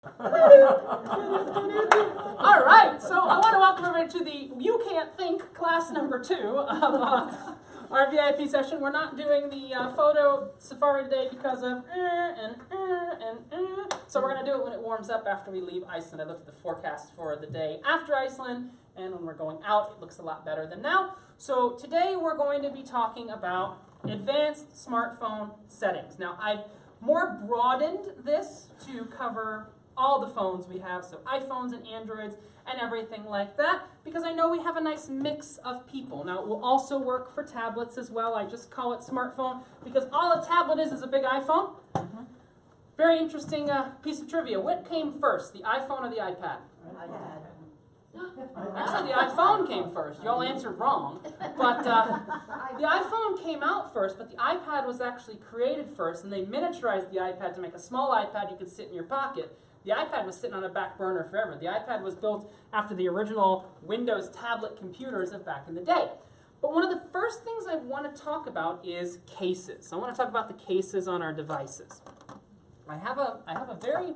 All right, so I want to welcome everybody to the You Can't Think class number 2 of our VIP session. We're not doing the photo safari today because of so we're going to do it when it warms up after we leave Iceland. I looked at the forecast for the day after Iceland, and when we're going out, it looks a lot better than now. So today we're going to be talking about advanced smartphone settings. Now, I've more broadened this to cover all the phones we have, so iPhones and Androids and everything like that, because I know we have a nice mix of people. Now, it will also work for tablets as well. I just call it smartphone because all a tablet is a big iPhone. Very interesting piece of trivia. What came first, the iPhone or the iPad? Actually, the iPhone came first. You all answered wrong. But the iPhone came out first, but the iPad was actually created first, and they miniaturized the iPad to make a small iPad you could sit in your pocket. The iPad was sitting on a back burner forever. The iPad was built after the original Windows tablet computers of back in the day. But one of the first things I want to talk about is cases. I want to talk about the cases on our devices. I have a very...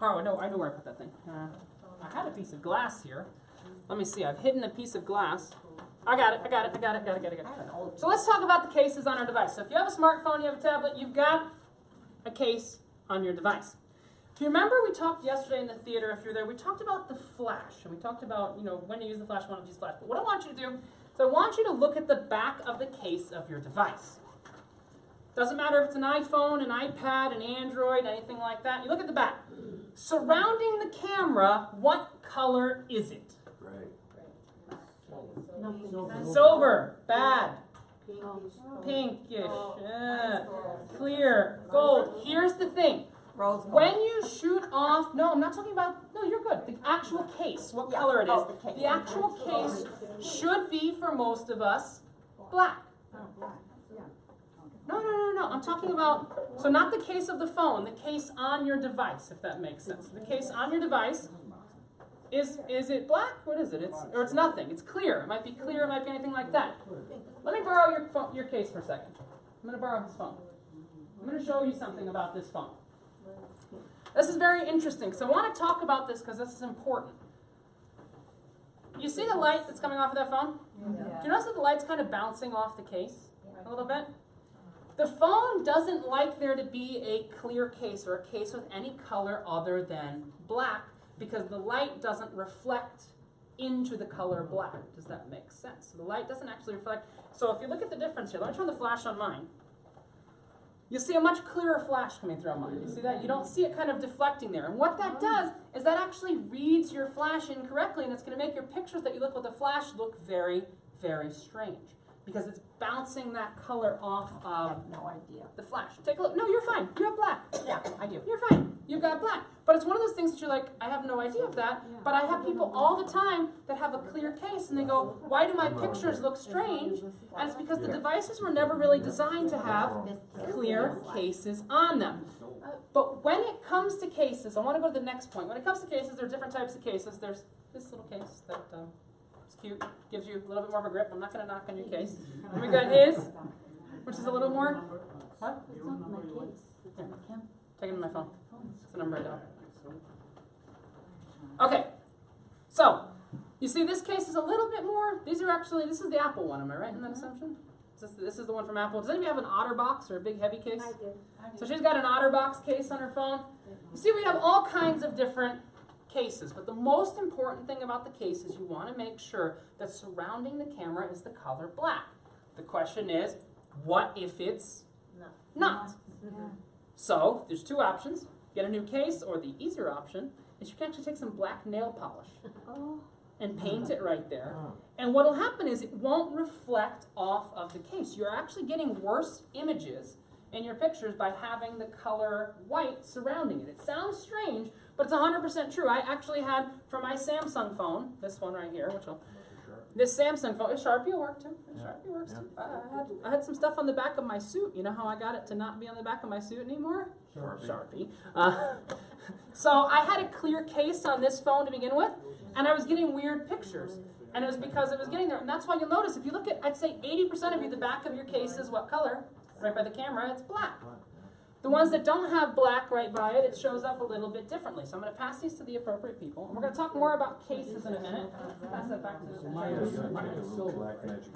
Oh, no, I know where I put that thing. I had a piece of glass here. Let me see. I've hidden a piece of glass. I got it. So let's talk about the cases on our device. So if you have a smartphone, you have a tablet, you've got a case on your device. If you remember, we talked yesterday in the theater, if you're there, we talked about the flash. And we talked about, when to use the flash, when to use flash. But what I want you to do is I want you to look at the back of the case of your device. Doesn't matter if it's an iPhone, an iPad, an Android, anything like that. You look at the back. Surrounding the camera, what color is it? Silver. Bad. Pinkish. Clear. Gold. Here's the thing. When you shoot off, no, I'm not talking about, no, you're good. The actual case, what color it is. The actual case should be, for most of us, black. No. I'm talking about, so not the case of the phone, the case on your device, if that makes sense. The case on your device, is it black? What is it? It's nothing. It's clear. It might be clear. It might be anything like that. Let me borrow your case for a second. I'm going to borrow his phone. I'm going to show you something about this phone. This is very interesting, because I want to talk about this because this is important. You see the light that's coming off of that phone? Yeah. Do you notice that the light's kind of bouncing off the case a little bit? The phone doesn't like there to be a clear case or a case with any color other than black because the light doesn't reflect into the color black. Does that make sense? So the light doesn't actually reflect. So if you look at the difference here, let me turn the flash on mine. You'll see a much clearer flash coming through on mine. You see that? You don't see it kind of deflecting there. And what that does is that actually reads your flash incorrectly, and it's going to make your pictures that you look with the flash look very, very strange. Because it's bouncing that color off of I have no idea. the flash. Take a look. No, you're fine. You have black. Yeah, I do. You're fine. You've got black. But it's one of those things that you're like, I have no idea of that. But I have people all the time that have a clear case and they go, why do my pictures look strange? And it's because the devices were never really designed to have clear cases on them. But when it comes to cases, I want to go to the next point. When it comes to cases, there are different types of cases. There's this little case that is cute, gives you a little bit more of a grip. I'm not going to knock on your case. And we got his, which is a little more, what? It's not my case. It's on the Take it on my phone. It's the number I don't. Okay, so you see this case is a little bit more, this is the Apple one, am I right in that assumption? This is the one from Apple. Does anybody have an OtterBox or a big heavy case? I do. So she's got an OtterBox case on her phone. You see we have all kinds of different cases, but the most important thing about the case is you want to make sure that surrounding the camera is the color black. The question is, what if it's not? So there's two options. Get a new case, or the easier option is you can actually take some black nail polish and paint it right there. And what will happen is it won't reflect off of the case. You're actually getting worse images in your pictures by having the color white surrounding it. It sounds strange, but it's 100% true. I actually had, for my Samsung phone, this one right here, this Samsung phone, Sharpie will work too. Sharpie works too. I had some stuff on the back of my suit. You know how I got it to not be on the back of my suit anymore? Sharpie. So I had a clear case on this phone to begin with, and I was getting weird pictures. And it was because it was getting there. And that's why you'll notice, if you look at, I'd say 80% of you, the back of your case is what color? Right by the camera, it's black. The ones that don't have black right by it, it shows up a little bit differently. So I'm going to pass these to the appropriate people. And we're going to talk more about cases in a minute. Pass that back to the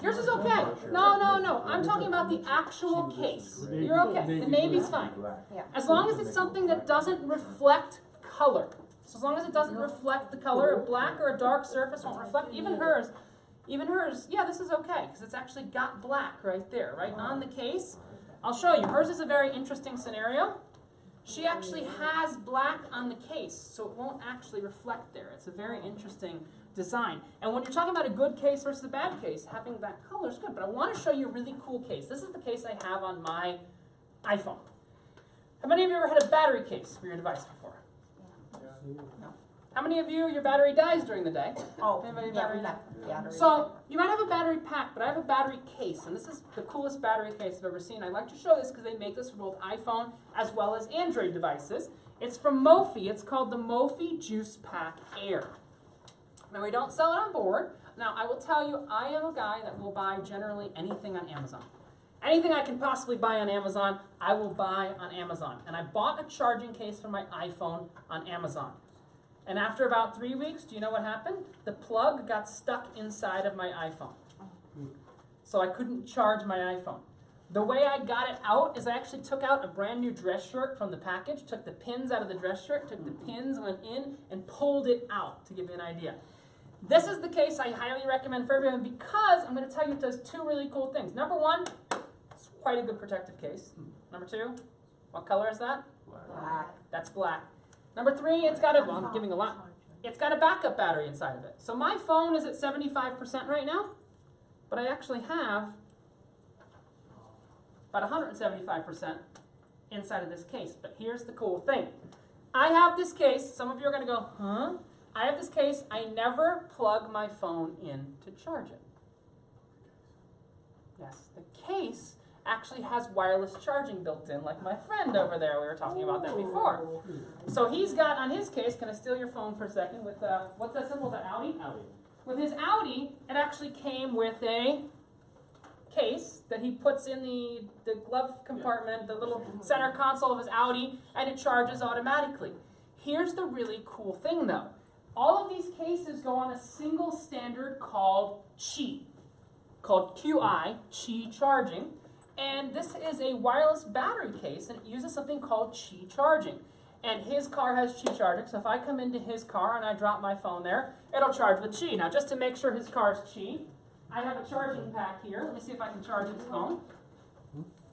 Yours is okay. No. I'm talking about the actual case. You're okay. The navy's fine. As long as it's something that doesn't reflect color. So as long as it doesn't reflect the color, a black or a dark surface won't reflect. Even hers, yeah, this is okay, because it's actually got black right there, right on the case. I'll show you. Hers is a very interesting scenario. She actually has black on the case, so it won't actually reflect there. It's a very interesting design. And when you're talking about a good case versus a bad case, having that color is good. But I want to show you a really cool case. This is the case I have on my iPhone. How many of you ever had a battery case for your device before? No. How many of you, your battery dies during the day? Oh, Anybody yeah, battery we die? got battery. So, you might have a battery pack, but I have a battery case, and this is the coolest battery case I've ever seen. I like to show this because they make this for both iPhone as well as Android devices. It's from Mophie. It's called the Mophie Juice Pack Air. Now, we don't sell it on board. Now, I will tell you, I am a guy that will buy generally anything on Amazon. Anything I can possibly buy on Amazon, I will buy on Amazon. And I bought a charging case for my iPhone on Amazon. And after about 3 weeks, do you know what happened? The plug got stuck inside of my iPhone. So I couldn't charge my iPhone. The way I got it out is I actually took out a brand new dress shirt from the package, took the pins out of the dress shirt, took the pins, went in, and pulled it out, to give you an idea. This is the case I highly recommend for everyone because I'm going to tell you it does two really cool things. Number one, it's quite a good protective case. Number two, what color is that? Black. That's black. Number three, it's got well, I'm giving a lot. It's got a backup battery inside of it. So my phone is at 75% right now, but I actually have about 175% inside of this case. But here's the cool thing. I have this case. Some of you are going to go, huh? I have this case. I never plug my phone in to charge it. Yes, the case actually has wireless charging built in, like my friend over there. We were talking about that before. So he's got on his case, can I steal your phone for a second? With what's that symbol? Is that Audi? Audi. With his Audi, it actually came with a case that he puts in the glove compartment, the little center console of his Audi, and it charges automatically. Here's the really cool thing though. All of these cases go on a single standard called Qi, called QI, Qi charging. And this is a wireless battery case, and it uses something called Qi charging. And his car has Qi charging, so if I come into his car and I drop my phone there, it'll charge with Qi. Now, just to make sure his car is Qi, I have a charging pack here. Let me see if I can charge his phone.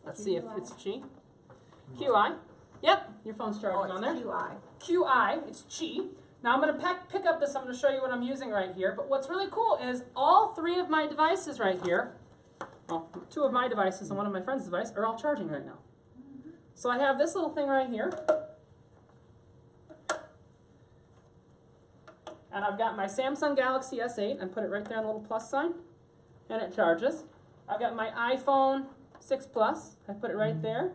Let's see if it's Qi. QI. Yep, your phone's charging on there. QI. QI, it's Qi. Now I'm going to pick up this, I'm going to show you what I'm using right here. But what's really cool is all three of my devices right here, well, two of my devices and one of my friend's device are all charging right now. So I have this little thing right here. And I've got my Samsung Galaxy S8, and put it right there on the little plus sign, and it charges. I've got my iPhone 6 Plus, I put it right there,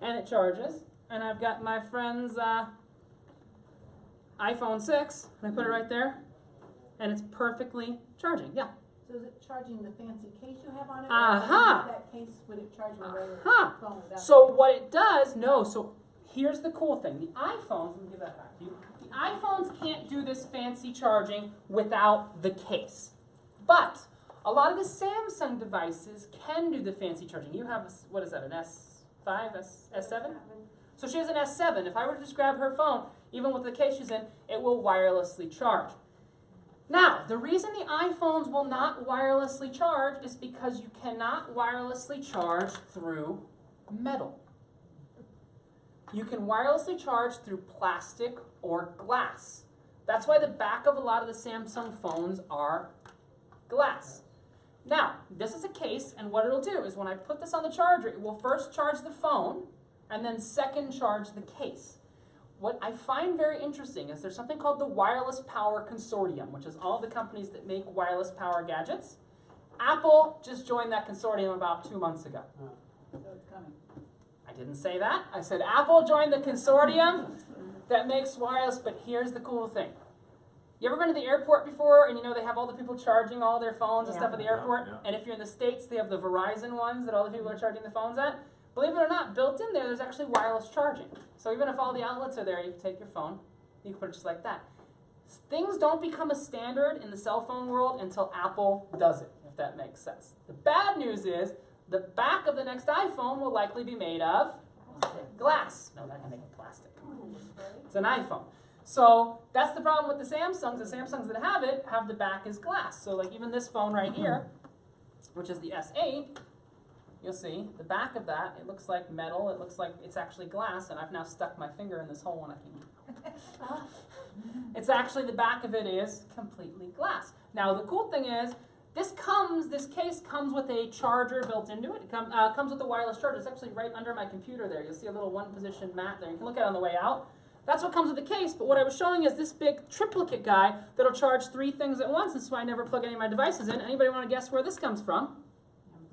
and it charges. And I've got my friend's iPhone 6, and I put it right there, and it's perfectly charging. Yeah. So is it charging the fancy case you have on it? Aha! Or that case, would it charge my regular Aha! phone without? So what it does, so here's the cool thing. The iPhones, let me give that back to you. The iPhones can't do this fancy charging without the case. But a lot of the Samsung devices can do the fancy charging. You have, what is that, an S5, S7? So she has an S7. If I were to just grab her phone, even with the case she's in, it will wirelessly charge. Now, the reason the iPhones will not wirelessly charge is because you cannot wirelessly charge through metal. You can wirelessly charge through plastic or glass. That's why the back of a lot of the Samsung phones are glass. Now, this is a case, and what it'll do is when I put this on the charger, it will first charge the phone, and then second charge the case. What I find very interesting is there's something called the Wireless Power Consortium, which is all the companies that make wireless power gadgets. Apple just joined that consortium about 2 months ago. So it's coming. I didn't say that. I said Apple joined the consortium that makes wireless, but here's the cool thing. You ever been to the airport before, and you know they have all the people charging all their phones and stuff at the airport? Yeah. And if you're in the States, they have the Verizon ones that all the people are charging the phones at. believe it or not, built in there, there's actually wireless charging. So even if all the outlets are there, you can take your phone, you can put it just like that. Things don't become a standard in the cell phone world until Apple does it, if that makes sense. The bad news is the back of the next iPhone will likely be made of glass. No, that can make it plastic. It's an iPhone. So that's the problem with the Samsungs. The Samsungs that have it have the back is glass. So like even this phone right here, which is the S8, you'll see the back of that, it looks like metal, it looks like it's actually glass, and I've now stuck my finger in this hole and I can it's actually, the back of it is completely glass. Now the cool thing is, this case comes with a charger built into it. It comes with a wireless charger. It's actually right under my computer there. You'll see a little one-position mat there. You can look at it on the way out. That's what comes with the case, but what I was showing is this big triplicate guy that'll charge 3 things at once. That's why I never plug any of my devices in. Anybody want to guess where this comes from?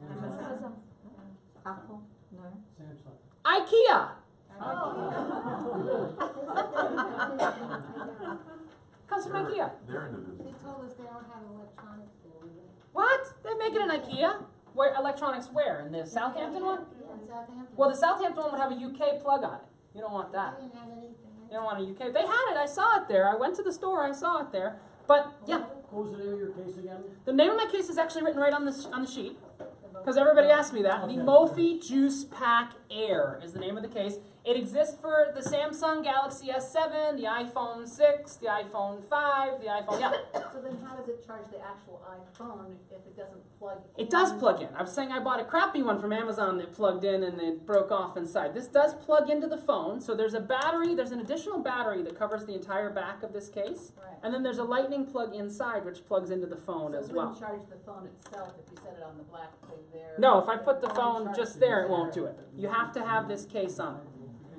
Amazon. Apple. No. Samsung. IKEA. Comes from IKEA. They're into this. They told us they don't have electronics there. What? They make it in IKEA? Where electronics where? In the Southampton one? Yeah, in Southampton. Well, the Southampton one would have a UK plug on it. You don't want that. They didn't have anything. You don't want a UK. They had it. I saw it there. I went to the store. I saw it there. But yeah, What was the name of your case again? the name of my case is actually written right on the sheet because everybody asked me that. The Mophie Juice Pack Air is the name of the case. It exists for the Samsung Galaxy S7, the iPhone 6, the iPhone 5, the iPhone. Yeah, So then how does it charge the actual iPhone if it doesn't plug in? it does plug in. I was saying I bought a crappy one from Amazon that plugged in and it broke off inside. This does plug into the phone. So there's a battery. There's an additional battery that covers the entire back of this case. Right. And then there's a lightning plug inside which plugs into the phone So as it well. wouldn't charge the phone itself if you set it on the black thing there? No, if I put the It phone won't just charge there, it won't do it. You have to have this case on it.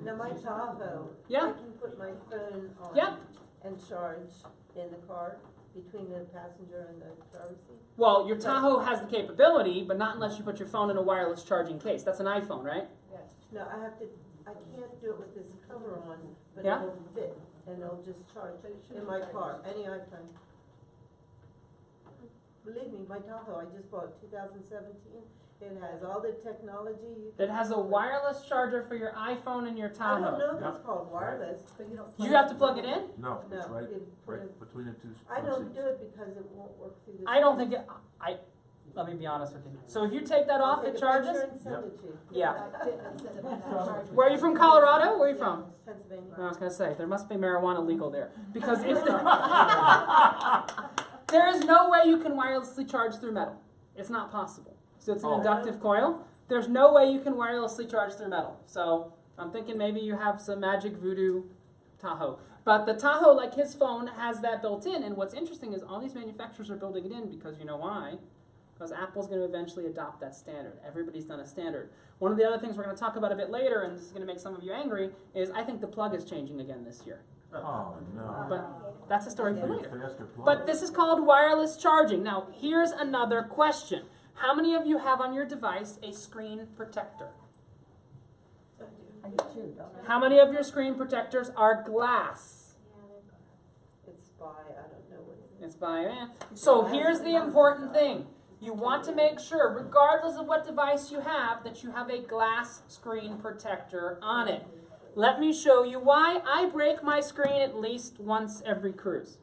Now my Tahoe, Yeah. I can put my phone on Yep. and charge in the car between the passenger and the driver's seat. Well, your Tahoe has the capability, but not unless you put your phone in a wireless charging case. That's an iPhone, right? Yes. No, I can't do it with this cover on, but Yeah? it'll fit and it'll just charge in my car, any iPhone. Believe me, my Tahoe, I just bought 2017. It has all the technology. It has a wireless charger for your iPhone and your I don't Tahoe. know if it's called wireless. But you don't. You have to plug it in? No, it's No, right, it put right between the two I don't seats. do it because it won't work through the. I don't think it, let me be honest with you. So if you take that off, it charges? And send it to you. Yeah. Instead of that charge. Where are you from, Colorado? Where are you from? Pennsylvania. I was going to say, there must be marijuana legal there. Because if there is no way you can wirelessly charge through metal. It's not possible. So it's an Oh. inductive coil. There's no way you can wirelessly charge through metal. So I'm thinking maybe you have some magic voodoo Tahoe. But the Tahoe, like his phone, has that built in. And what's interesting is all these manufacturers are building it in because you know why? Because Apple's going to eventually adopt that standard. Everybody's done a standard. One of the other things we're going to talk about a bit later, and this is going to make some of you angry, is I think the plug is changing again this year. Oh, no. But that's a story for Need a later. faster plug. But this is called wireless charging. Now, here's another question. How many of you have on your device a screen protector? I do too, don't I? How many of your screen protectors are glass? It's by, I don't know what it is. It's by So here's the important thing. You want to make sure, regardless of what device you have, that you have a glass screen protector on it. Let me show you why. I break my screen at least once every cruise.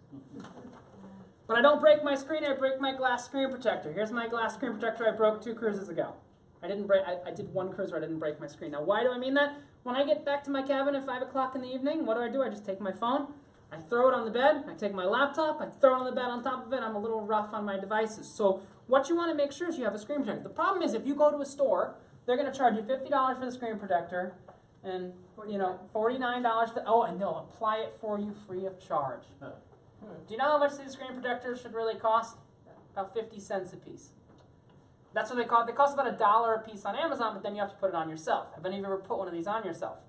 But I don't break my screen, I break my glass screen protector. Here's my glass screen protector I broke 2 cruises ago. I did 1 cruise where I didn't break my screen. Now why do I mean that? When I get back to my cabin at 5 o'clock in the evening, what do? I just take my phone, I throw it on the bed, I take my laptop, I throw it on the bed on top of it. I'm a little rough on my devices. So what you want to make sure is you have a screen protector. The problem is if you go to a store, they're going to charge you $50 for the screen protector and $49 for, and they'll apply it for you free of charge. Do you know how much these screen protectors should really cost? About 50 cents a piece. That's what they cost. They cost about $1 a piece on Amazon, but then you have to put it on yourself. Have any of you ever put one of these on yourself?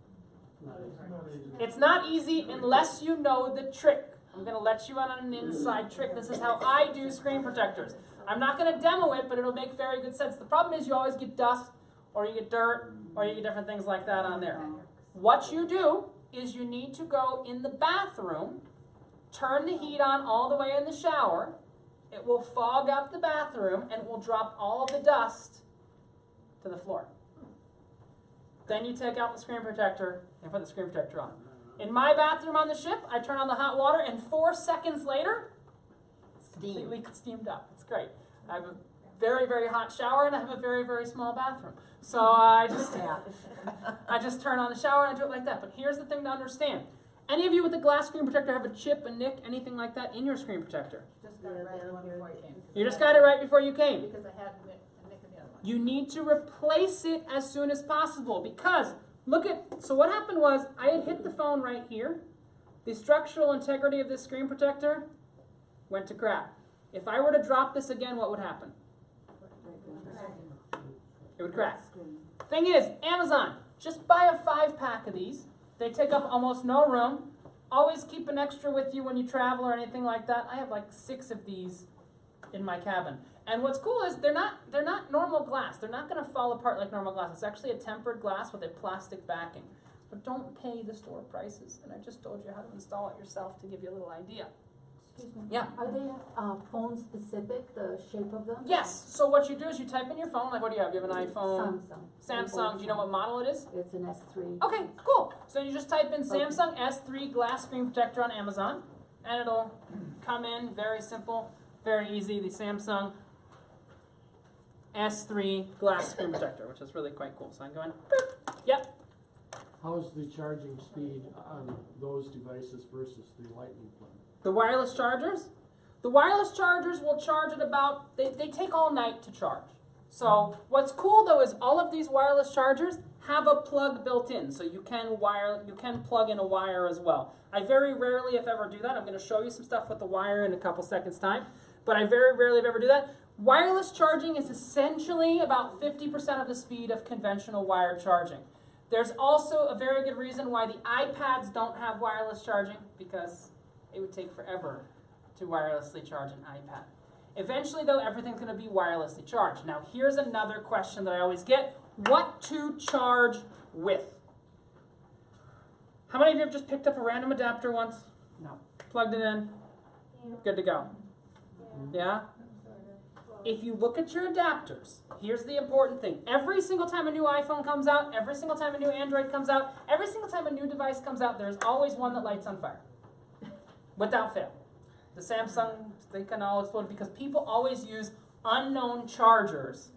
It's not easy unless you know the trick. I'm going to let you in on an inside trick. This is how I do screen protectors. I'm not going to demo it, but it'll make very good sense. The problem is you always get dust, or you get dirt, or you get different things like that on there. What you do is you need to go in the bathroom, turn the heat on all the way in the shower. It will fog up the bathroom and it will drop all of the dust to the floor. Then you take out the screen protector and put the screen protector on. In my bathroom on the ship, I turn on the hot water, and 4 seconds later, it's completely steamed up. It's great. I have a very, very hot shower, and I have a very, very small bathroom. So I just turn on the shower and I do it like that. But here's the thing to understand. Any of you with a glass screen protector have a chip, a nick, anything like that in your screen protector? Just got it right the one before I came. You just got it right before you came. Because I had a nick in the other one. You need to replace it as soon as possible because so what happened was I had hit the phone right here. The structural integrity of this screen protector went to crap. If I were to drop this again, what would happen? It would crack. Thing is, Amazon, just buy a 5-pack of these. They take up almost no room. Always keep an extra with you when you travel or anything like that. I have like 6 of these in my cabin. And what's cool is they're not normal glass. They're not going to fall apart like normal glass. It's actually a tempered glass with a plastic backing. But don't pay the store prices. And I just told you how to install it yourself to give you a little idea. Excuse me. Yeah. Are they phone specific, the shape of them? Yes. So what you do is you type in your phone. Like what do you have? You have an iPhone? Samsung. Do you know what model it is? It's an S3. Okay, cool. So you just type in Samsung S3 glass screen protector on Amazon, and it'll come in very simple, very easy. The Samsung S3 glass screen protector, which is really quite cool. So I'm going, boop. Yep. How's the charging speed on those devices versus the lightning plug? The wireless chargers? The wireless chargers will charge at about, they take all night to charge. So what's cool though is all of these wireless chargers have a plug built in, so you can plug in a wire as well. I very rarely, if ever, do that. I'm going to show you some stuff with the wire in a couple seconds time, but I very rarely, if ever, do that. Wireless charging is essentially about 50% of the speed of conventional wired charging. There's also a very good reason why the iPads don't have wireless charging, because it would take forever to wirelessly charge an iPad. Eventually, though, everything's going to be wirelessly charged. Now, here's another question that I always get. What to charge with? How many of you have just picked up a random adapter once? No. Plugged it in? Good to go. Yeah? If you look at your adapters, here's the important thing. Every single time a new iPhone comes out, every single time a new Android comes out, every single time a new device comes out, there's always one that lights on fire. Without fail. The Samsung, they can all explode because people always use unknown chargers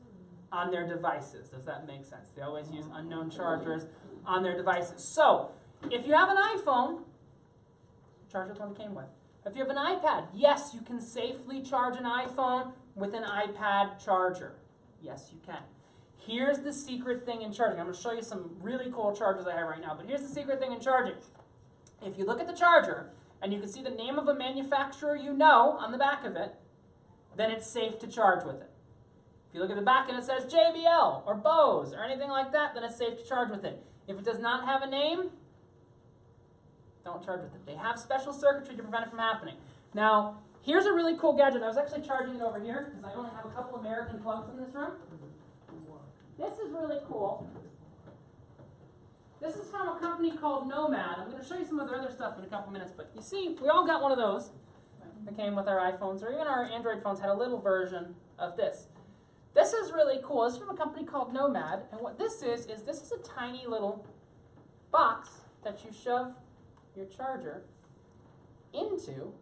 on their devices. Does that make sense? They always use unknown chargers on their devices. So, if you have an iPhone, charge with one it came with. If you have an iPad, yes, you can safely charge an iPhone with an iPad charger. Yes, you can. Here's the secret thing in charging. I'm going to show you some really cool chargers I have right now, but here's the secret thing in charging. If you look at the charger, and you can see the name of a manufacturer you know on the back of it, then it's safe to charge with it. If you look at the back and it says JBL or Bose or anything like that, then it's safe to charge with it. If it does not have a name, don't charge with it. They have special circuitry to prevent it from happening. Now, here's a really cool gadget. I was actually charging it over here because I only have a couple American plugs in this room. This is really cool. This is from a company called Nomad. I'm going to show you some of their other stuff in a couple minutes, but you see, we all got one of those that came with our iPhones, or even our Android phones had a little version of this. This is really cool. This is from a company called Nomad, and what this is this is a tiny little box that you shove your charger into,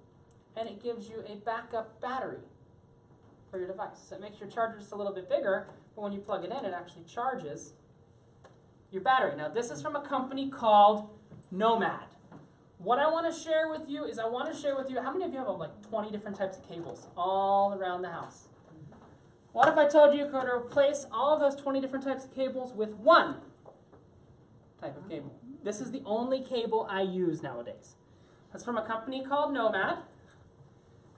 and it gives you a backup battery for your device. So it makes your charger just a little bit bigger, but when you plug it in, it actually charges your battery. Now, this is from a company called Nomad. What I want to share with you is how many of you have like 20 different types of cables all around the house? What if I told you could replace all of those 20 different types of cables with one type of cable? This is the only cable I use nowadays. That's from a company called Nomad.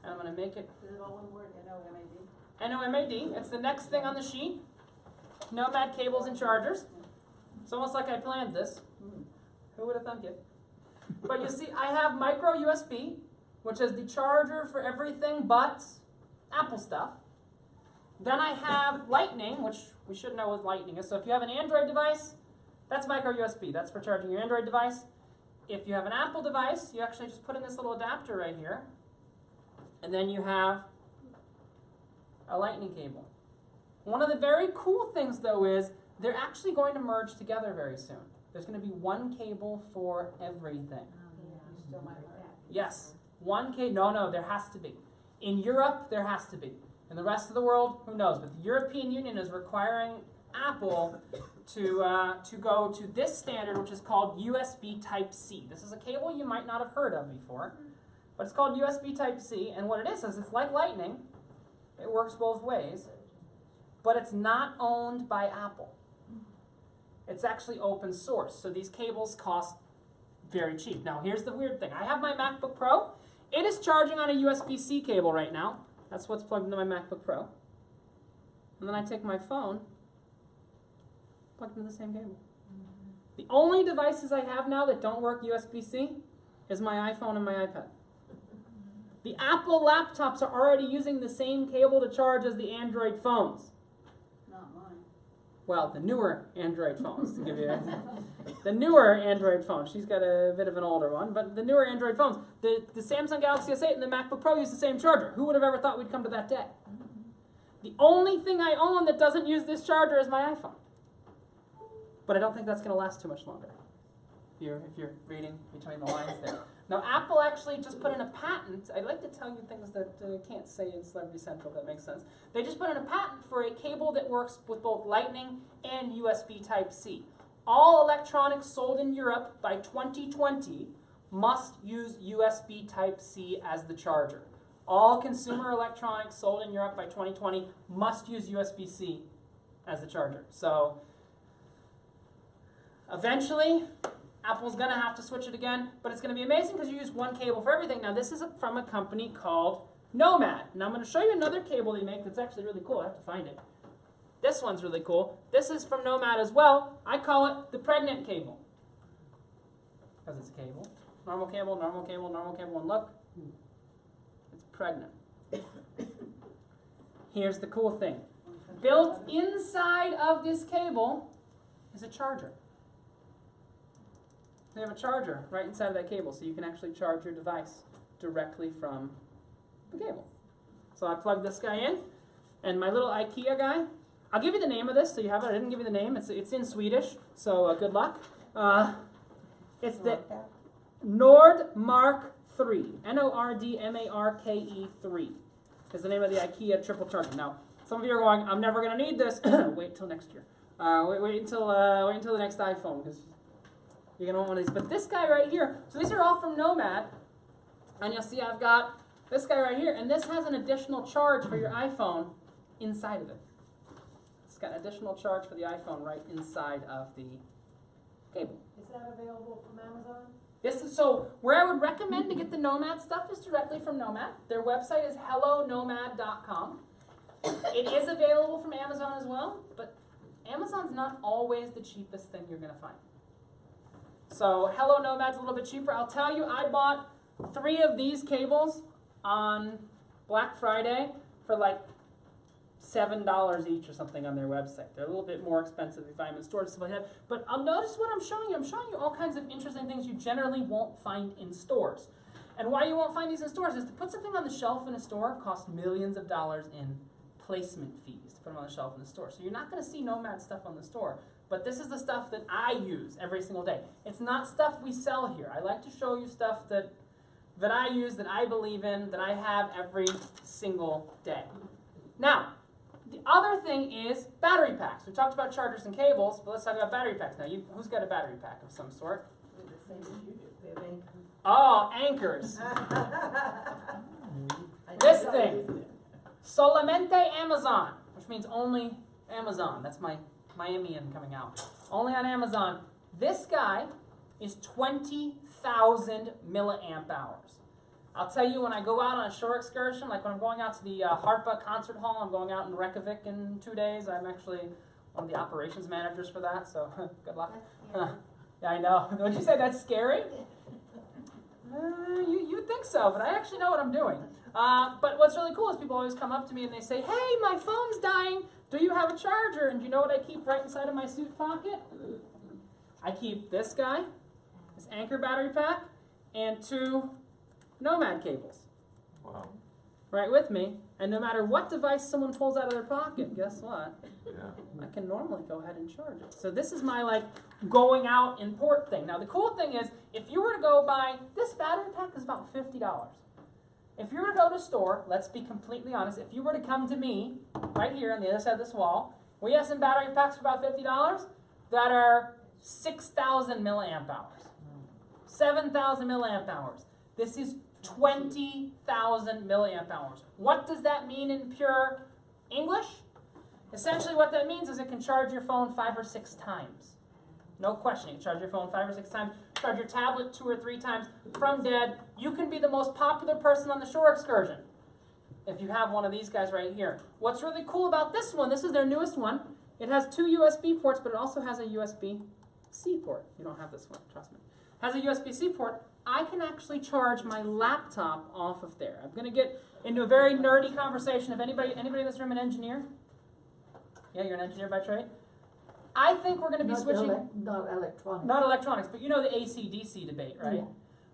And I'm going to make it Is it all one word? N-O-M-A-D? N-O-M-A-D. It's the next thing on the sheet. Nomad cables and chargers. It's almost like I planned this. Who would have thunk it? But you see, I have micro USB, which is the charger for everything but Apple stuff. Then I have Lightning, which we should know what Lightning is. So if you have an Android device, that's micro USB. That's for charging your Android device. If you have an Apple device, you actually just put in this little adapter right here. And then you have a Lightning cable. One of the very cool things, though, is They're actually going to merge together very soon. There's going to be one cable for everything. You still might like that. Yes, one cable. No, there has to be. In Europe, there has to be. In the rest of the world, who knows? But the European Union is requiring Apple to go to this standard, which is called USB Type-C. This is a cable you might not have heard of before, but it's called USB Type-C, and what it is it's like Lightning. It works both ways, but it's not owned by Apple. It's actually open source, so these cables cost very cheap. Now, here's the weird thing. I have my MacBook Pro. It is charging on a USB-C cable right now. That's what's plugged into my MacBook Pro. And then I take my phone, plug into the same cable. The only devices I have now that don't work USB-C is my iPhone and my iPad. The Apple laptops are already using the same cable to charge as the Android phones. Not mine. Well, the newer Android phones, to give you the newer Android phones. She's got a bit of an older one, but the newer Android phones. The Samsung Galaxy S8 and the MacBook Pro use the same charger. Who would have ever thought we'd come to that day? The only thing I own that doesn't use this charger is my iPhone. But I don't think that's going to last too much longer. If you're reading between the lines there. Now, Apple actually just put in a patent. I'd like to tell you things that I can't say in Celebrity Central, if that makes sense. They just put in a patent for a cable that works with both Lightning and USB Type-C. All electronics sold in Europe by 2020 must use USB Type-C as the charger. All consumer electronics sold in Europe by 2020 must use USB-C as the charger. So, eventually, Apple's going to have to switch it again, but it's going to be amazing because you use one cable for everything. Now, this is from a company called Nomad. Now, I'm going to show you another cable they make that's actually really cool. I have to find it. This one's really cool. This is from Nomad as well. I call it the pregnant cable. Because it's a cable. Normal cable, normal cable, normal cable, and look. It's pregnant. Here's the cool thing. Built inside of this cable is a charger. They have a charger right inside of that cable, so you can actually charge your device directly from the cable. So I plug this guy in, and my little IKEA guy, I'll give you the name of this, so you have it. I didn't give you the name. It's in Swedish, so good luck. It's the Nordmark 3. Nordmarke 3 is the name of the IKEA triple charger. Now, some of you are going, I'm never going to need this. Wait till next year. Wait until the next iPhone, because you're going to want one of these. But this guy right here, so these are all from Nomad. And you'll see I've got this guy right here. And this has an additional charge for your iPhone inside of it. It's got an additional charge for the iPhone right inside of the cable. Is that available from Amazon? This is, so where I would recommend to get the Nomad stuff is directly from Nomad. Their website is hellonomad.com. It is available from Amazon as well, but Amazon's not always the cheapest thing you're going to find. So Hello Nomad's a little bit cheaper. I'll tell you, I bought 3 of these cables on Black Friday for like $7 each or something on their website. They're a little bit more expensive if you buy them in stores and stuff like that. But I'll notice what I'm showing you. I'm showing you all kinds of interesting things you generally won't find in stores. And why you won't find these in stores is to put something on the shelf in a store costs millions of dollars in placement fees to put them on the shelf in the store. So you're not going to see Nomad stuff on the store. But this is the stuff that I use every single day. It's not stuff we sell here. I like to show you stuff that I use, that I believe in, that I have every single day. Now, the other thing is battery packs. We talked about chargers and cables, but let's talk about battery packs now. Who's got a battery pack of some sort? The same as you do. They have anchors. Oh, anchors. This thing. Solamente Amazon, which means only Amazon. That's my Miamian coming out. Only on Amazon. This guy is 20,000 milliamp hours. I'll tell you, when I go out on a shore excursion, like when I'm going out to the Harpa Concert Hall, I'm going out in Reykjavik in 2 days. I'm actually one of the operations managers for that, so good luck. Yeah, I know. Would you say that's scary? You think so, but I actually know what I'm doing. But what's really cool is people always come up to me and they say, hey, my phone's dying. Do you have a charger? And do you know what I keep right inside of my suit pocket? I keep this guy, this Anchor battery pack, and 2 Nomad cables. Wow. right with me, and no matter what device someone pulls out of their pocket, guess what? Yeah. I can normally go ahead and charge it. So this is my like going out in port thing. Now the cool thing is, if you were to go buy, this battery pack is about $50. If you were to go to a store, let's be completely honest, if you were to come to me, right here on the other side of this wall, we have some battery packs for about $50 that are 6,000 milliamp hours, 7,000 milliamp hours. This is 20,000 milliamp hours. What does that mean in pure English? Essentially what that means is it can charge your phone 5 or 6 times. No question, you can charge your phone 5 or 6 times, charge your tablet 2 or 3 times from dead. You can be the most popular person on the shore excursion if you have one of these guys right here. What's really cool about this one, this is their newest one, it has 2 USB ports, but it also has a USB-C port. You don't have this one, trust me. It has a USB-C port. I can actually charge my laptop off of there. I'm going to get into a very nerdy conversation. If anybody in this room an engineer? Yeah, you're an engineer by trade? I think we're going to be switching... Not electronic. Not electronics, but you know the AC-DC debate, right?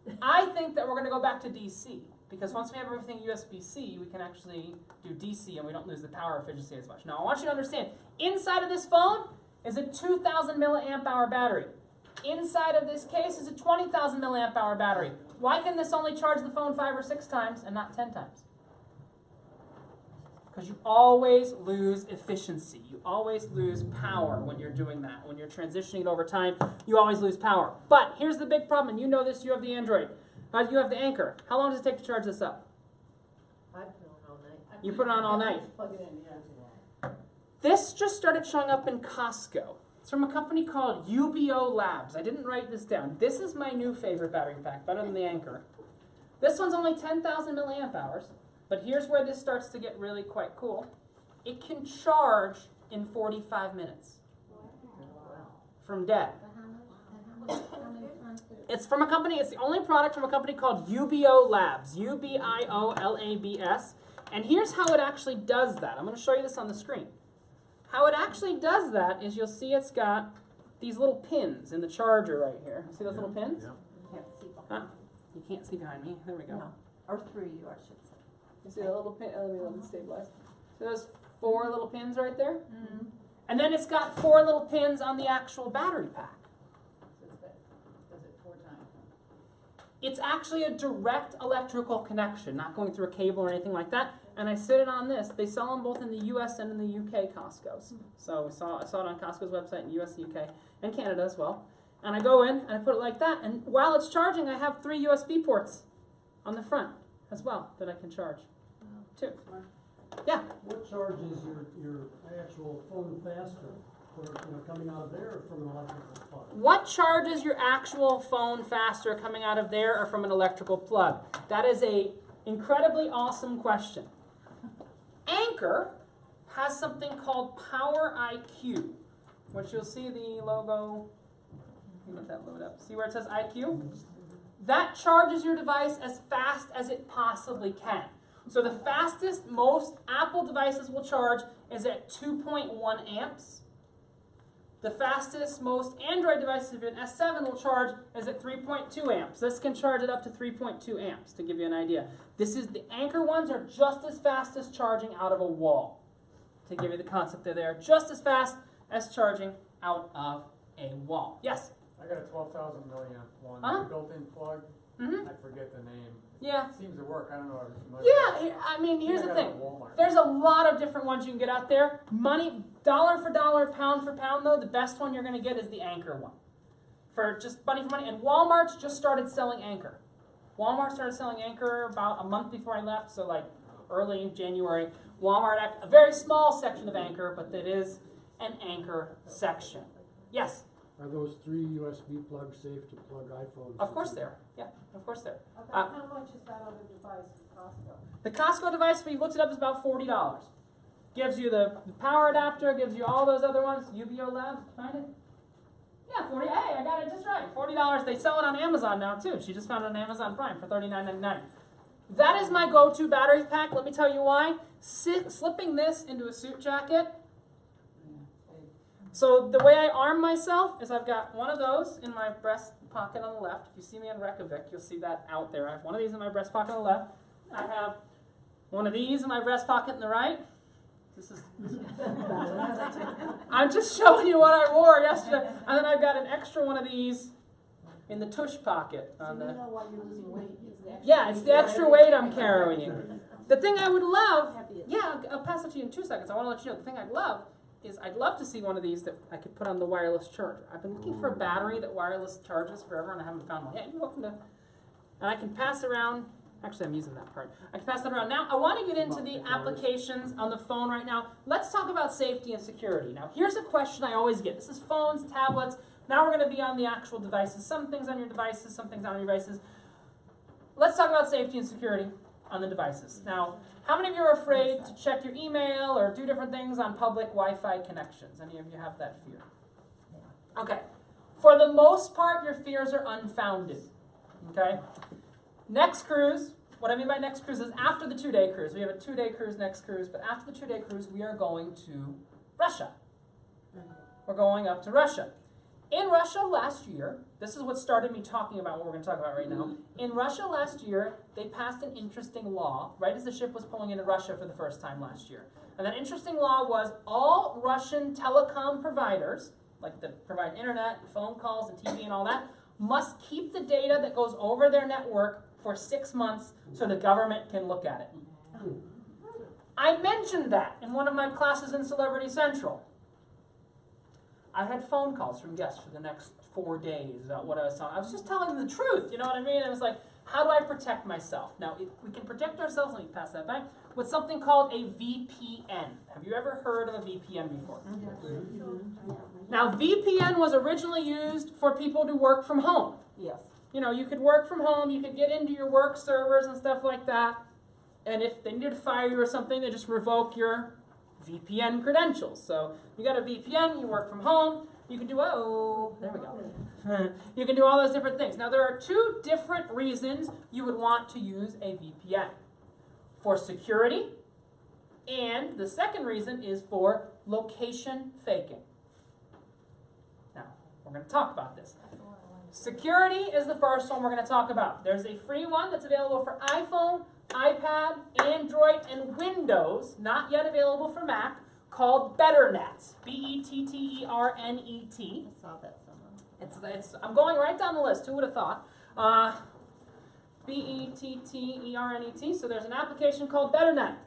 Yeah. I think that we're going to go back to DC, because once we have everything USB-C, we can actually do DC and we don't lose the power efficiency as much. Now, I want you to understand, inside of this phone is a 2,000 milliamp hour battery. Inside of this case is a 20,000 milliamp hour battery. Why can this only charge the phone 5 or 6 times and not 10 times? Because you always lose efficiency. You always lose power when you're doing that. When you're transitioning it over time, you always lose power. But here's the big problem, and you know this, you have the Android. You have the Anchor. How long does it take to charge this up? I put it on all night. You put it on all night. Plug it in, yeah. This just started showing up in Costco. It's from a company called UBO Labs. I didn't write this down. This is my new favorite battery pack, better than the Anchor. This one's only 10,000 milliamp hours, but here's where this starts to get really quite cool. It can charge in 45 minutes from dead. How many times did it? It's from a company, it's the only product from a company called UBO Labs, UBIOLABS. And here's how it actually does that. I'm going to show you this on the screen. How it actually does that is you'll see it's got these little pins in the charger right here. See those little pins? Yeah. You can't see behind. Huh? You can't see behind me. There we go. No. Or through you, I should say. You see the little pin? Let me stabilize. See those 4 little pins right there? Mm-hmm. And then it's got 4 little pins on the actual battery pack. So it's that, does it 4 times. It's actually a direct electrical connection, not going through a cable or anything like that. And I sit it on this. They sell them both in the US and in the UK Costco's. So I saw it on Costco's website in US, UK, and Canada as well. And I go in and I put it like that. And while it's charging, I have 3 USB ports on the front as well that I can charge too. Yeah. What charges your actual phone faster, coming out of there or from an electrical plug? What charges your actual phone faster coming out of there or from an electrical plug? That is a incredibly awesome question. Anchor has something called Power IQ, which you'll see the logo. Let that load up. See where it says IQ? That charges your device as fast as it possibly can. So the fastest most Apple devices will charge is at 2.1 amps. The fastest most Android devices, if you're an S7, will charge is at 3.2 amps. This can charge it up to 3.2 amps, to give you an idea. The Anchor ones are just as fast as charging out of a wall. To give you the concept, they're there just as fast as charging out of a wall. Yes? I got a 12,000 milliamp one, Huh? built-in plug. Mm-hmm. I forget the name. Yeah. Seems to work. I don't know if it's much. Yeah, I mean, here's the thing. There's a lot of different ones you can get out there. Money, dollar for dollar, pound for pound, though, the best one you're going to get is the Anchor one. For just money for money. And Walmart just started selling Anchor. Walmart started selling Anchor about a month before I left, so like early January. Walmart, a very small section of Anchor, but that is an Anchor section. Yes? Are those 3 USB plugs safe to plug iPhones? Of course they are. Yeah, of course they are. About how much is that on the device from Costco? The Costco device, we looked it up, is about $40. Gives you the power adapter, gives you all those other ones. UBO Labs, find it? Yeah, 40. Hey, I got it just right. $40. They sell it on Amazon now too. She just found it on Amazon Prime for $39.99. That is my go-to battery pack. Let me tell you why. Slipping this into a suit jacket. So the way I arm myself is I've got one of those in my breast pocket on the left. If you see me on Reykjavik, you'll see that out there. I have one of these in my breast pocket on the left. I have one of these in my breast pocket in the right. This is. I'm just showing you what I wore yesterday, and then I've got an extra one of these in the tush pocket. So On you the, know why you're losing weight, is the extra. yeah, it's the extra weight I'm carrying. The thing I would love, yeah, I'll pass it to you in 2 seconds. I want to let you know the thing I'd love is I'd love to see one of these that I could put on the wireless charger. I've been looking for a battery that wireless charges forever, and I haven't found one. Yeah, you're welcome to. And I can pass around. Actually, I'm using that part. I can pass that around. Now, I want to get into the applications on the phone right now. Let's talk about safety and security. Now, here's a question I always get. This is phones, tablets. Now we're going to be on the actual devices. Some things on your devices, some things not on your devices. Let's talk about safety and security on the devices. Now, how many of you are afraid to check your email or do different things on public Wi-Fi connections? Any of you have that fear? Okay. For the most part, your fears are unfounded. Okay? Next cruise, what I mean by next cruise is after the 2-day cruise. We have a 2-day cruise, next cruise, but after the 2-day cruise, we are going to Russia. We're going up to Russia. In Russia last year, this is what started me talking about what we're going to talk about right now. In Russia last year, they passed an interesting law, right as the ship was pulling into Russia for the first time last year. And that interesting law was all Russian telecom providers, like that provide internet, and phone calls, and TV and all that, must keep the data that goes over their network for 6 months so the government can look at it. I mentioned that in one of my classes in Celebrity Central. I had phone calls from guests for the next 4 days about what I was telling. I was just telling them the truth, you know what I mean? It was like, how do I protect myself? Now, we can protect ourselves, let me pass that back, with something called a VPN. Have you ever heard of a VPN before? Now, VPN was originally used for people to work from home. Yes. You know, you could work from home, you could get into your work servers and stuff like that, and if they needed to fire you or something, they just revoke your VPN credentials. So you got a VPN, you work from home, you can do, there we go. You can do all those different things. Now, there are 2 different reasons you would want to use a VPN. For security, and the second reason is for location faking. Now, we're going to talk about this. Security is the first one we're going to talk about. There's a free one that's available for iPhone, iPad, Android, and Windows, not yet available for Mac, called BetterNet. BetterNet. I saw that somewhere. I'm going right down the list. Who would have thought? BetterNet. So there's an application called BetterNet.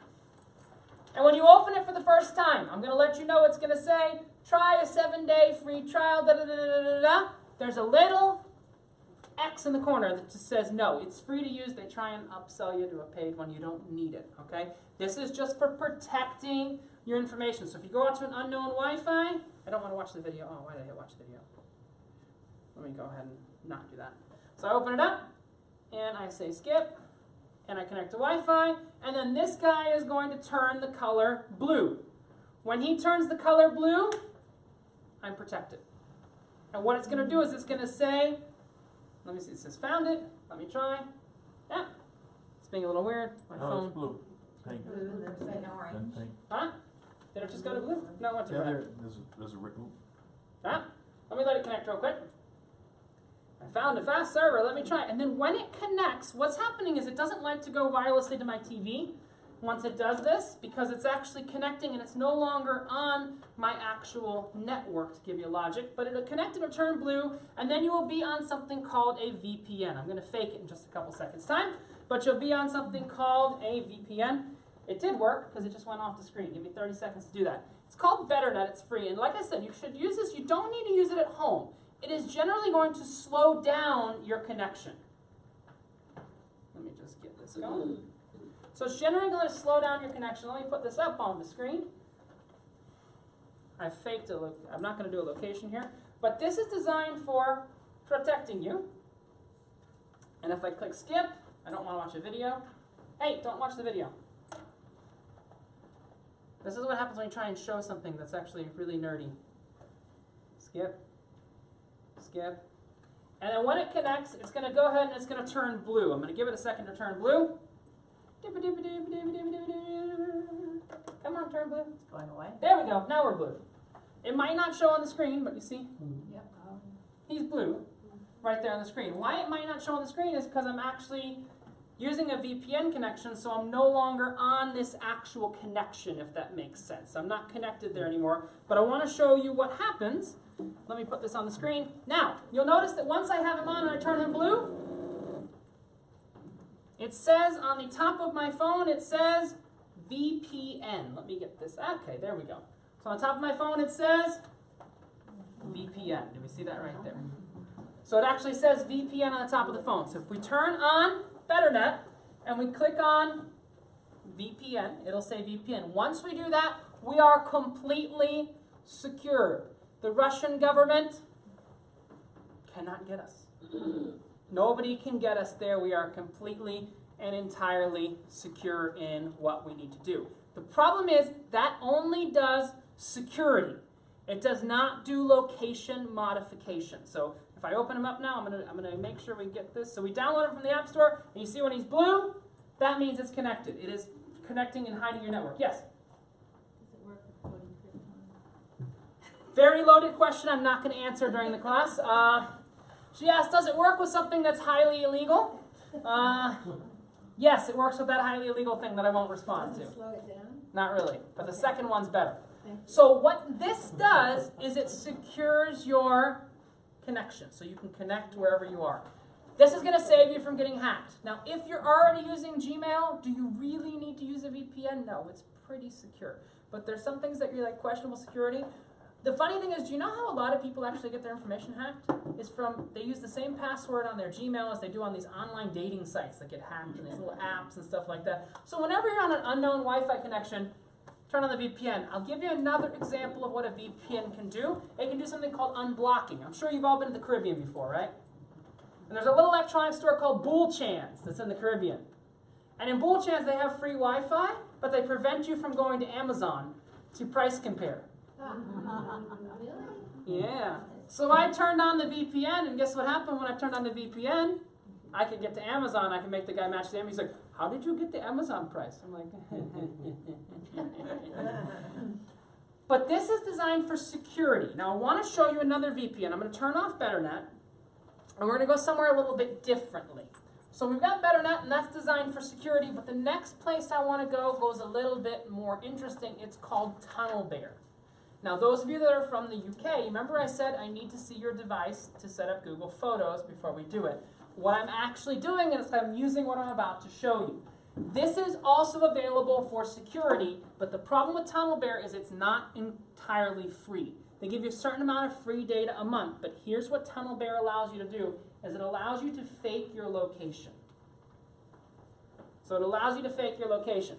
And when you open it for the first time, I'm going to let you know it's going to say, try a 7-day free trial, da-da-da-da-da-da. There's a little X in the corner that just says, no, it's free to use. They try and upsell you to a paid one. You don't need it, okay? This is just for protecting your information. So if you go out to an unknown Wi-Fi, I don't want to watch the video. Oh, why did I hit watch video? Let me go ahead and not do that. So I open it up, and I say skip, and I connect to Wi-Fi, and then this guy is going to turn the color blue. When he turns the color blue, I'm protected. And what it's going to do is it's going to say, let me see, it says found it. Let me try. Yeah, it's being a little weird. My phone. it's blue. Pink. And pink. Huh? Did it just go to blue? No, it went to Yeah, red. there's a ooh. Huh? Let me let it connect real quick. I found a fast server. Let me try. And then when it connects, what's happening is it doesn't like to go wirelessly to my TV once it does this, because it's actually connecting and it's no longer on my actual network, to give you logic, but it'll connect, it'll turn blue, and then you will be on something called a VPN. I'm going to fake it in just a couple seconds time, but you'll be on something called a VPN. It did work because it just went off the screen. Give me 30 seconds to do that. It's called BetterNet. It's free, and like I said, you should use this. You don't need to use it at home. It is generally going to slow down your connection. Let me just get this going. So it's generally going to slow down your connection. Let me put this up on the screen. I faked a look. I'm not going to do a location here, but this is designed for protecting you. And if I click skip, I don't want to watch a video. Hey, don't watch the video. This is what happens when you try and show something that's actually really nerdy. Skip. Skip. And then when it connects, it's going to go ahead and it's going to turn blue. I'm going to give it a second to turn blue. Come on, turn blue. It's going away. There we go. Now we're blue. It might not show on the screen, but you see, Yep. he's blue right there on the screen. Why it might not show on the screen is because I'm actually using a VPN connection, so I'm no longer on this actual connection, if that makes sense. I'm not connected there anymore, but I want to show you what happens. Let me put this on the screen. Now, you'll notice that once I have him on and I turn him blue, it says on the top of my phone, it says VPN. Let me get this. Okay, there we go. So on top of my phone, it says VPN. Do we see that right there? So it actually says VPN on the top of the phone. So if we turn on BetterNet and we click on VPN, it'll say VPN. Once we do that, we are completely secure. The Russian government cannot get us. Nobody can get us there. We are completely and entirely secure in what we need to do. The problem is that only does security. It does not do location modification. So if I open him up now, I'm gonna make sure we get this. So we download him from the App Store, and you see when he's blue, that means it's connected. It is connecting and hiding your network. Yes? Does it work with floating krypton? Very loaded question I'm not going to answer during the class. She asked, does it work with something that's highly illegal? Yes, it works with that highly illegal thing that I won't respond to. Does it slow it down? Not really, but the Okay. second one's better. Okay. So what this does is it secures your connection, so you can connect wherever you are. This is going to save you from getting hacked. Now, if you're already using Gmail, do you really need to use a VPN? No, it's pretty secure. But there's some things that you're like questionable security. The funny thing is, do you know how a lot of people actually get their information hacked? Is from, they use the same password on their Gmail as they do on these online dating sites that get hacked and these little apps and stuff like that. So whenever you're on an unknown Wi-Fi connection, turn on the VPN. I'll give you another example of what a VPN can do. It can do something called unblocking. I'm sure you've all been to the Caribbean before, right? And there's a little electronic store called Bull Chance that's in the Caribbean. And in Bull Chance, they have free Wi-Fi, but they prevent you from going to Amazon to price compare. Really? Yeah. So I turned on the VPN, and guess what happened when I turned on the VPN? I could get to Amazon. I can make the guy match the Amazon. He's like, how did you get the Amazon price? I'm like, but this is designed for security. Now, I want to show you another VPN. I'm going to turn off BetterNet, and we're going to go somewhere a little bit differently. So we've got BetterNet, and that's designed for security, but the next place I want to go goes a little bit more interesting. It's called TunnelBear. Now, those of you that are from the UK, remember I said I need to see your device to set up Google Photos before we do it. What I'm actually doing is I'm using what I'm about to show you. This is also available for security, but the problem with TunnelBear is it's not entirely free. They give you a certain amount of free data a month, but here's what TunnelBear allows you to do, is it allows you to fake your location. So it allows you to fake your location.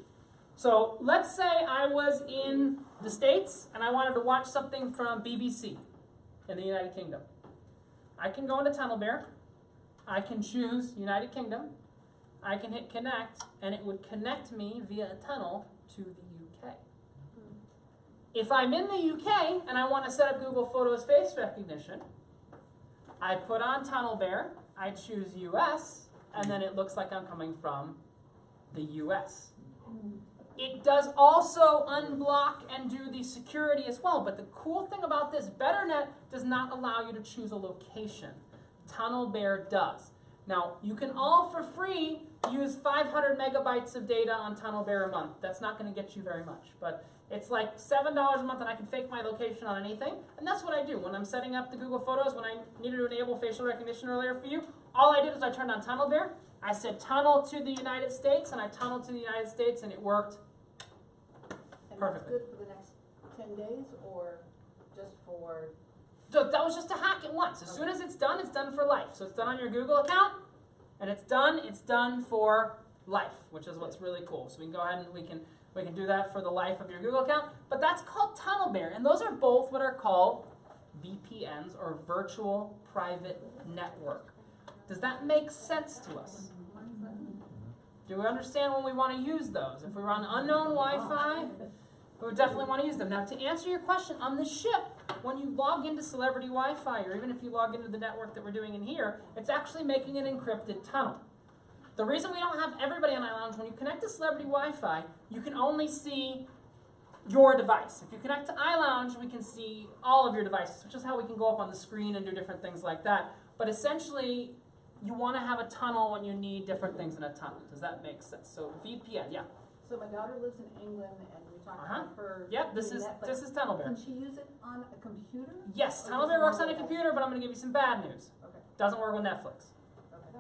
So let's say I was in the States and I wanted to watch something from BBC in the United Kingdom. I can go into TunnelBear, I can choose United Kingdom, I can hit connect, and it would connect me via a tunnel to the UK. If I'm in the UK and I want to set up Google Photos face recognition, I put on TunnelBear, I choose US, and then it looks like I'm coming from the US. It does also unblock and do the security as well, but the cool thing about this, BetterNet does not allow you to choose a location. TunnelBear does. Now, you can all for free use 500 megabytes of data on TunnelBear a month. That's not going to get you very much, but it's like $7 a month and I can fake my location on anything, and that's what I do. When I'm setting up the Google Photos, when I needed to enable facial recognition earlier for you, all I did is I turned on TunnelBear, I said tunnel to the United States, and I tunneled to the United States, and it worked And that's perfectly. good for the next 10 days or just for? So that was just to hack it once. As soon as it's done for life. So it's done on your Google account, and it's done for life, which is what's really cool. So we can go ahead and we can do that for the life of your Google account. But that's called TunnelBear, and those are both what are called VPNs, or virtual private network. Does that make sense to us? Do we understand when we want to use those? If we're on unknown Wi-Fi, we would definitely want to use them. Now, to answer your question, on the ship, when you log into Celebrity Wi-Fi, or even if you log into the network that we're doing in here, it's actually making an encrypted tunnel. The reason we don't have everybody on iLounge, when you connect to Celebrity Wi-Fi, you can only see your device. If you connect to iLounge, we can see all of your devices, which is how we can go up on the screen and do different things like that. But essentially, you want to have a tunnel when you need different things in a tunnel. Does that make sense? So VPN, yeah. So my daughter lives in England and we talked about her. Yep, this doing is Netflix. Tunnelbear. Can she use it on a computer? Yes, Or Tunnelbear just works on a mobile? computer, but I'm going to give you some bad news. Okay, Doesn't work with Netflix. okay.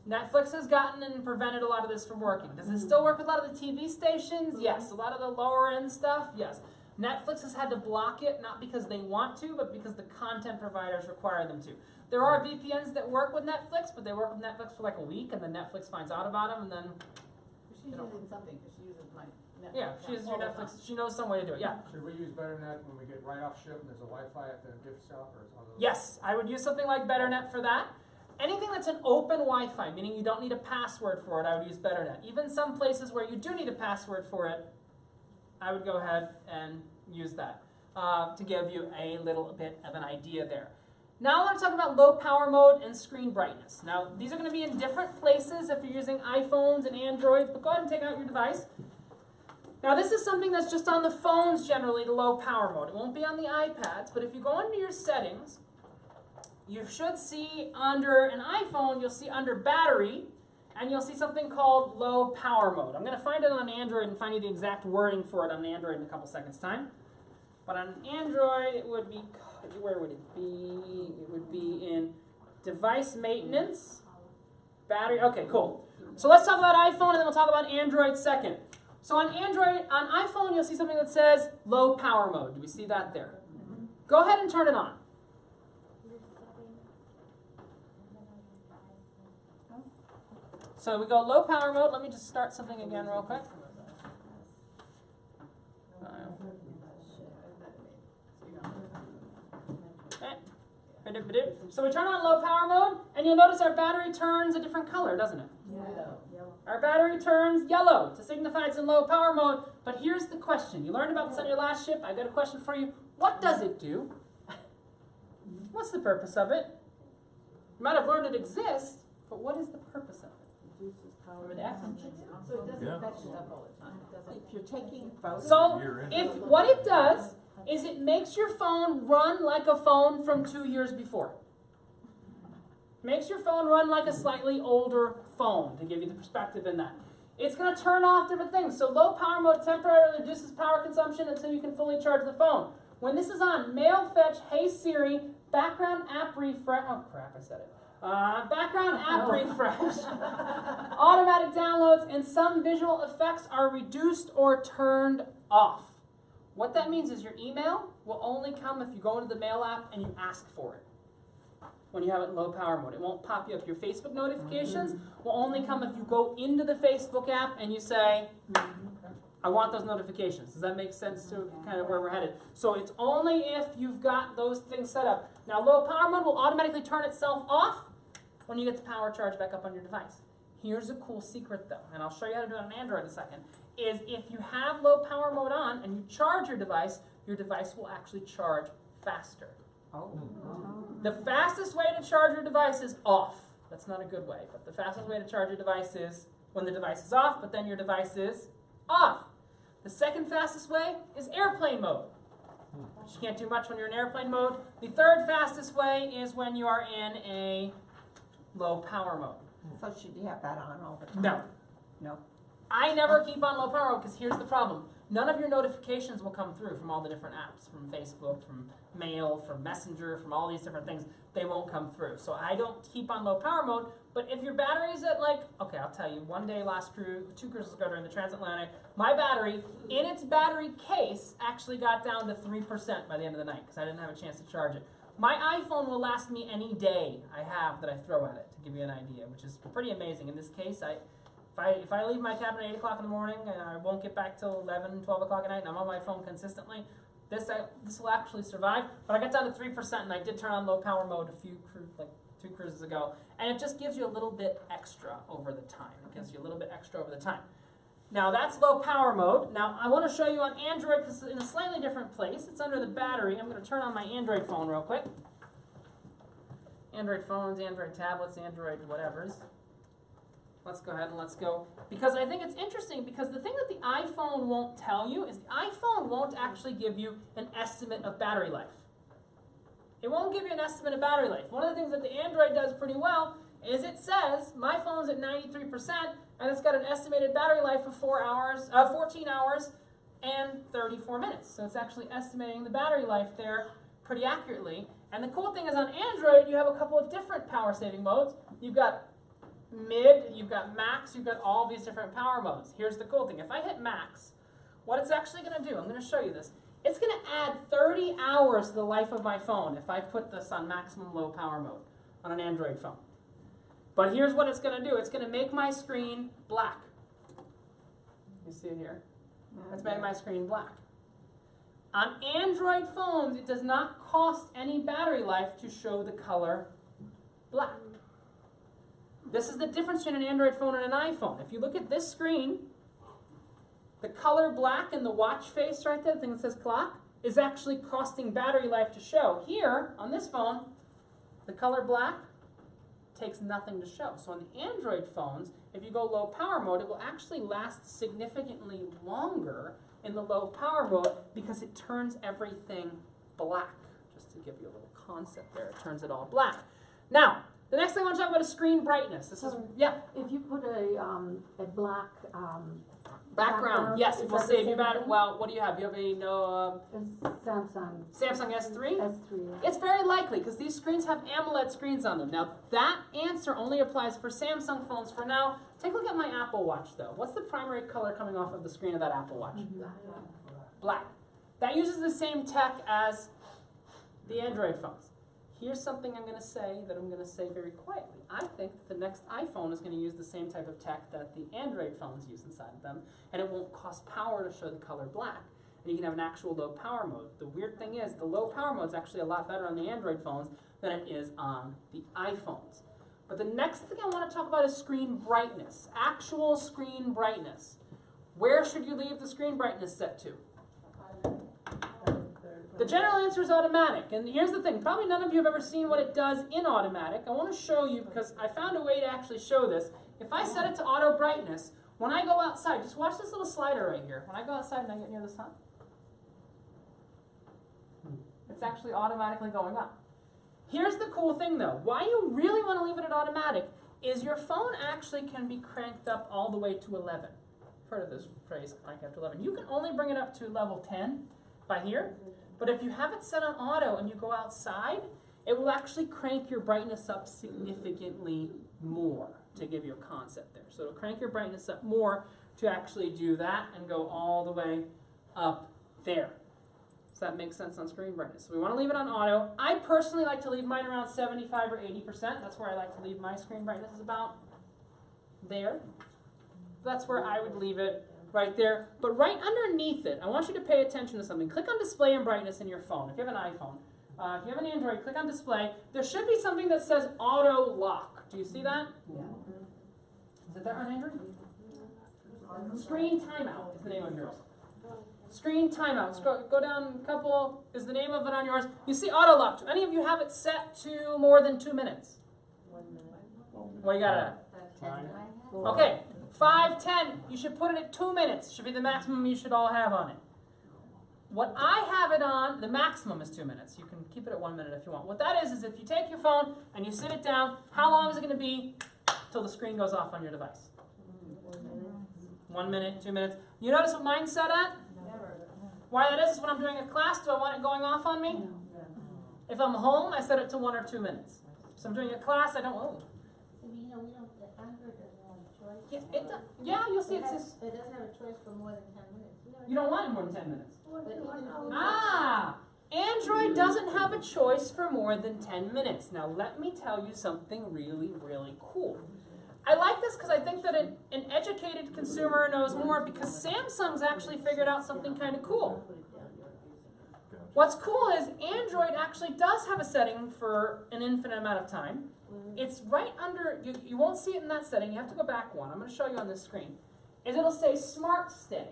Netflix has gotten and prevented a lot of this from working. Does it still work with a lot of the TV stations? Yes. A lot of the lower end stuff? Yes. Netflix has had to block it, not because they want to, but because the content providers require them to. There are VPNs that work with Netflix, but they work with Netflix for like a week, and then Netflix finds out about them, and then, She's using something, because she uses my Netflix. yeah, she uses your all the Netflix. time. She knows some way to do it, yeah. Should we use BetterNet when we get right off ship and there's a Wi-Fi at the gift shop or some of those? Yes, I would use something like BetterNet for that. Anything that's an open Wi-Fi, meaning you don't need a password for it, I would use BetterNet. Even some places where you do need a password for it, I would go ahead and use that to give you a little bit of an idea there. Now I want to talk about low power mode and screen brightness. Now these are going to be in different places if you're using iPhones and Androids, but go ahead and take out your device. Now this is something that's just on the phones generally, the low power mode. It won't be on the iPads, but if you go into your settings, you should see under an iPhone, you'll see under battery, and you'll see something called low power mode. I'm going to find it on Android and find you the exact wording for it on Android in a couple seconds' time. But on Android, it would be, where would it be? It would be in device maintenance, battery. Okay, cool. So let's talk about iPhone and then we'll talk about Android second. So on Android, on iPhone, you'll see something that says low power mode. Do we see that there? Go ahead and turn it on. So we go low power mode. Let me just start something again real quick. So we turn on low power mode, and you'll notice our battery turns a different color, doesn't it? Our battery turns yellow to signify it's in low power mode. But here's the question. You learned about this on your last ship. I've got a question for you. What does it do? What's the purpose of it? You might have learned it exists, but what is the purpose of it? Remember that? So it doesn't Yeah. fetch stuff all the time, it doesn't. If you're taking photos. So You're in. if what it does is it makes your phone run like a phone from 2 years before. Makes your phone run like a slightly older phone, to give you the perspective in that. It's going to turn off different things. So low power mode temporarily reduces power consumption until you can fully charge the phone. When this is on, mail fetch, hey Siri, background app refresh, oh crap, I said it. Background app refresh, automatic downloads, and some visual effects are reduced or turned off. What that means is your email will only come if you go into the mail app and you ask for it. When you have it in low power mode, it won't pop you up. Your Facebook notifications will only come if you go into the Facebook app and you say, I want those notifications. Does that make sense to kind of where we're headed? So it's only if you've got those things set up. Now low power mode will automatically turn itself off when you get the power charge back up on your device. Here's a cool secret though, and I'll show you how to do it on Android in a second, is if you have low power mode on and you charge your device will actually charge faster. The fastest way to charge your device is off. That's not a good way, but the fastest way to charge your device is when the device is off, but then your device is off. The second fastest way is airplane mode. You can't do much when you're in airplane mode. The third fastest way is when you are in a low power mode. So should you have that on all the time? No. No. I never keep on low power mode because here's the problem. None of your notifications will come through from all the different apps, from Facebook, from Mail, from Messenger, from all these different things. They won't come through. So I don't keep on low power mode, but if your battery's at like, okay, I'll tell you, one day last cruise, 2 cruises ago during the transatlantic, my battery, in its battery case, actually got down to 3% by the end of the night because I didn't have a chance to charge it. My iPhone will last me any day I have that I throw at it, to give you an idea, which is pretty amazing. In this case, if I leave my cabin at 8 o'clock in the morning and I won't get back till 11, 12 o'clock at night and I'm on my phone consistently, this will actually survive. But I got down to 3% and I did turn on low power mode like 2 cruises ago. And it just gives you a little bit extra over the time. It gives you a little bit extra over the time. Now that's low power mode. Now I want to show you on Android because it's in a slightly different place. It's under the battery. I'm going to turn on my Android phone real quick. Android phones, Android tablets, Android whatevers. Let's go ahead and let's go. Because I think it's interesting because the thing that the iPhone won't tell you is the iPhone won't actually give you an estimate of battery life. It won't give you an estimate of battery life. One of the things that the Android does pretty well is it says my phone's at 93% and it's got an estimated battery life of 14 hours and 34 minutes. So it's actually estimating the battery life there pretty accurately. And the cool thing is on Android, you have a couple of different power saving modes. You've got mid, you've got max, you've got all these different power modes. Here's the cool thing. If I hit max, what it's actually going to do, I'm going to show you this. It's going to add 30 hours to the life of my phone if I put this on maximum low power mode on an Android phone. But here's what it's going to do. It's going to make my screen black. You see it here? It's made my screen black. On Android phones, it does not cost any battery life to show the color black. This is the difference between an Android phone and an iPhone. If you look at this screen, the color black and the watch face right there, the thing that says clock, is actually costing battery life to show. Here, on this phone, the color black takes nothing to show. So on the Android phones, if you go low power mode, it will actually last significantly longer in the low power mode because it turns everything black. Just to give you a little concept there, it turns it all black. Now, the next thing I want to talk about is screen brightness. This is, yeah, If you put a black, background. Yes, it is will that the save you same battery. thing? Well, what do you have? You have a Samsung Samsung S3? S3. It's very likely because these screens have AMOLED screens on them. Now, that answer only applies for Samsung phones for now. Take a look at my Apple Watch, though. What's the primary color coming off of the screen of that Apple Watch? Black. That uses the same tech as the Android phones. Here's something I'm going to say that I'm going to say very quietly. I think the next iPhone is going to use the same type of tech that the Android phones use inside of them, and it won't cost power to show the color black. And you can have an actual low power mode. The weird thing is the low power mode is actually a lot better on the Android phones than it is on the iPhones. But the next thing I want to talk about is screen brightness, actual screen brightness. Where should you leave the screen brightness set to? The general answer is automatic, and here's the thing, probably none of you have ever seen what it does in automatic. I want to show you because I found a way to actually show this. If I set it to auto brightness, when I go outside, just watch this little slider right here. When I go outside and I get near the sun, it's actually automatically going up. Here's the cool thing though, why you really want to leave it at automatic is your phone actually can be cranked up all the way to 11. Heard of this phrase, crank up to 11. You can only bring it up to level 10 by here. But if you have it set on auto and you go outside, it will actually crank your brightness up significantly more to give you a concept there. So it'll crank your brightness up more to actually do that and go all the way up there. Does that make sense on screen brightness? So we want to leave it on auto. I personally like to leave mine around 75 or 80%. That's where I like to leave my screen brightness is about there. That's where I would leave it. Right there, but right underneath it, I want you to pay attention to something. Click on display and brightness in your phone. If you have an iPhone, if you have an Android, click on display. There should be something that says auto lock. Do you see that? Yeah. Is it there on Android? Screen timeout is the name of yours. Screen timeout. Go down a couple, is the name of it on yours. You see auto lock. Do any of you have it set to more than 2 minutes? 1 minute. What you got it at? Okay. 5, 10, you should put it at 2 minutes. Should be the maximum you should all have on it. What I have it on, the maximum is 2 minutes. You can keep it at 1 minute if you want. What that is if you take your phone and you sit it down, how long is it going to be till the screen goes off on your device? 1 minute, 2 minutes. You notice what mine's set at? Why that is when I'm doing a class, do I want it going off on me? If I'm home, I set it to 1 or 2 minutes. So I'm doing a class, I don't, oh. Yeah, you'll see it says. It doesn't have a choice for more than 10 minutes. You don't want it more than 10 minutes. Ah! Android doesn't have a choice for more than 10 minutes. Now let me tell you something really, really cool. I like this because I think that an educated consumer knows more because Samsung's actually figured out something kind of cool. What's cool is Android actually does have a setting for an infinite amount of time. It's right under, you won't see it in that setting, you have to go back one. I'm going to show you on this screen. It'll say Smart Stay.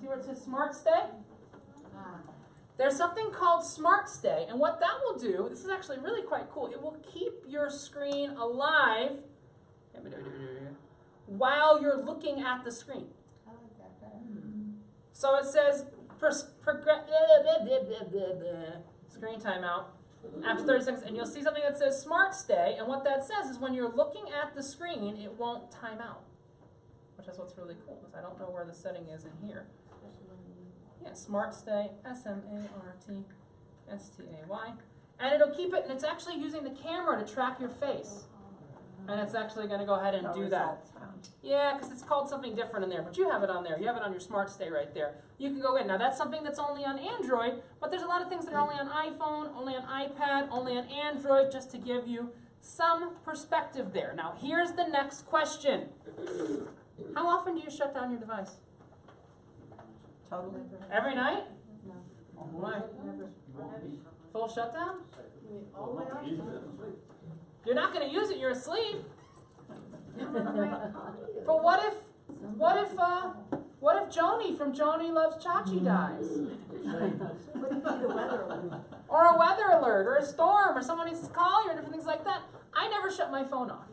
See where it says Smart Stay? There's something called Smart Stay, and what that will do, this is actually really quite cool, it will keep your screen alive while you're looking at the screen. So it says, screen timeout. After 30 seconds, and you'll see something that says Smart Stay, and what that says is when you're looking at the screen, it won't time out, which is what's really cool, because I don't know where the setting is in here. Yeah, Smart Stay, SMARTSTAY, and it'll keep it, and it's actually using the camera to track your face, and it's actually going to go ahead and do that. Yeah, because it's called something different in there, but you have it on there. You have it on your Smart Stay right there. You can go in. Now, that's something that's only on Android, but there's a lot of things that are only on iPhone, only on iPad, only on Android, just to give you some perspective there. Now, here's the next question. How often do you shut down your device? Totally. Every night? No. Why? Full shutdown? All the way up. You're not going to use it. You're asleep. But what if Joni from Joni Loves Chachi dies? Or a weather alert, or a storm, or someone needs to call you, or different things like that. I never shut my phone off.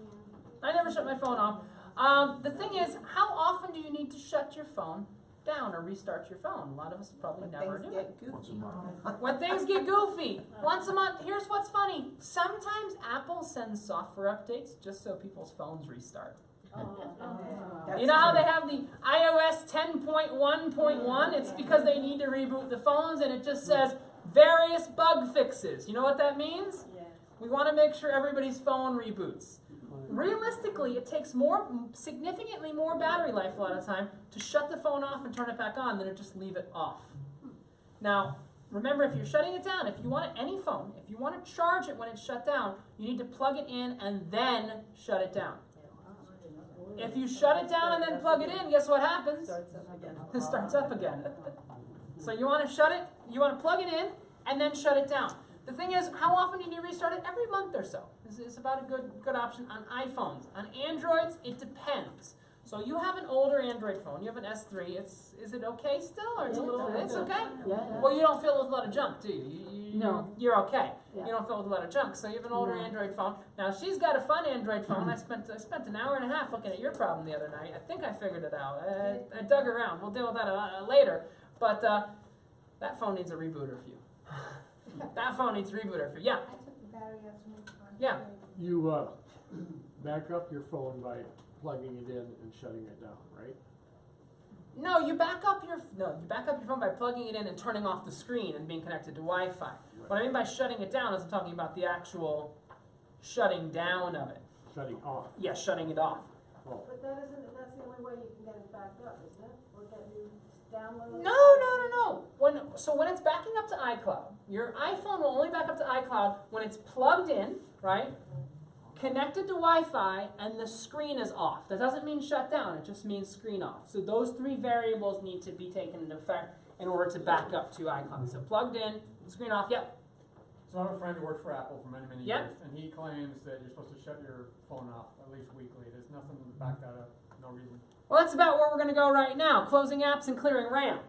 The thing is, how often do you need to shut your phone down or restart your phone? A lot of us probably never do it. Once a month. When things get goofy, once a month. Here's what's funny. Sometimes Apple sends software updates just so people's phones restart. You know how they have the iOS 10.1.1? It's because they need to reboot the phones, and it just says various bug fixes. You know what that means? We want to make sure everybody's phone reboots. Realistically, it takes significantly more battery life a lot of the time to shut the phone off and turn it back on than to just leave it off. Now, remember, if you're shutting it down, if you want any phone, if you want to charge it when it's shut down, you need to plug it in and then shut it down. If you shut it down and then plug it in, guess what happens? It starts up again. So you want to plug it in and then shut it down. The thing is, how often do you need to restart it? Every month or so. It's about a good option on iPhones. On Androids, it depends. So you have an older Android phone. You have an S3. Is it okay still, or it's it's okay? Yeah. Well, you don't fill it with a lot of junk, do you? No. You're okay. Yeah. You don't fill it with a lot of junk. So you have an older Android phone. Now she's got a fun Android phone. I spent an hour and a half looking at your problem the other night. I think I figured it out. I dug around. We'll deal with that later. But that phone needs a rebooter for you. That phone needs a rebooter for you. Yeah. I took the battery out to make mine. Yeah. You back up your phone by plugging it in and shutting it down, right? No, you back up your phone by plugging it in and turning off the screen and being connected to Wi-Fi. What I mean by shutting it down is I'm talking about the actual shutting down of it. Shutting off. Yeah, shutting it off. Oh. But that's the only way you can get it back up, isn't it? Or can you download it? No. When it's backing up to iCloud, your iPhone will only back up to iCloud when it's plugged in, right? Connected to Wi-Fi, and the screen is off. That doesn't mean shut down, it just means screen off. So those three variables need to be taken into effect in order to back up to iCloud. So plugged in, screen off, yep. So I have a friend who worked for Apple for many, many Yep. years, and he claims that you're supposed to shut your phone off at least weekly. There's nothing to back that up, no reason. Well, that's about where we're going to go right now, closing apps and clearing RAM.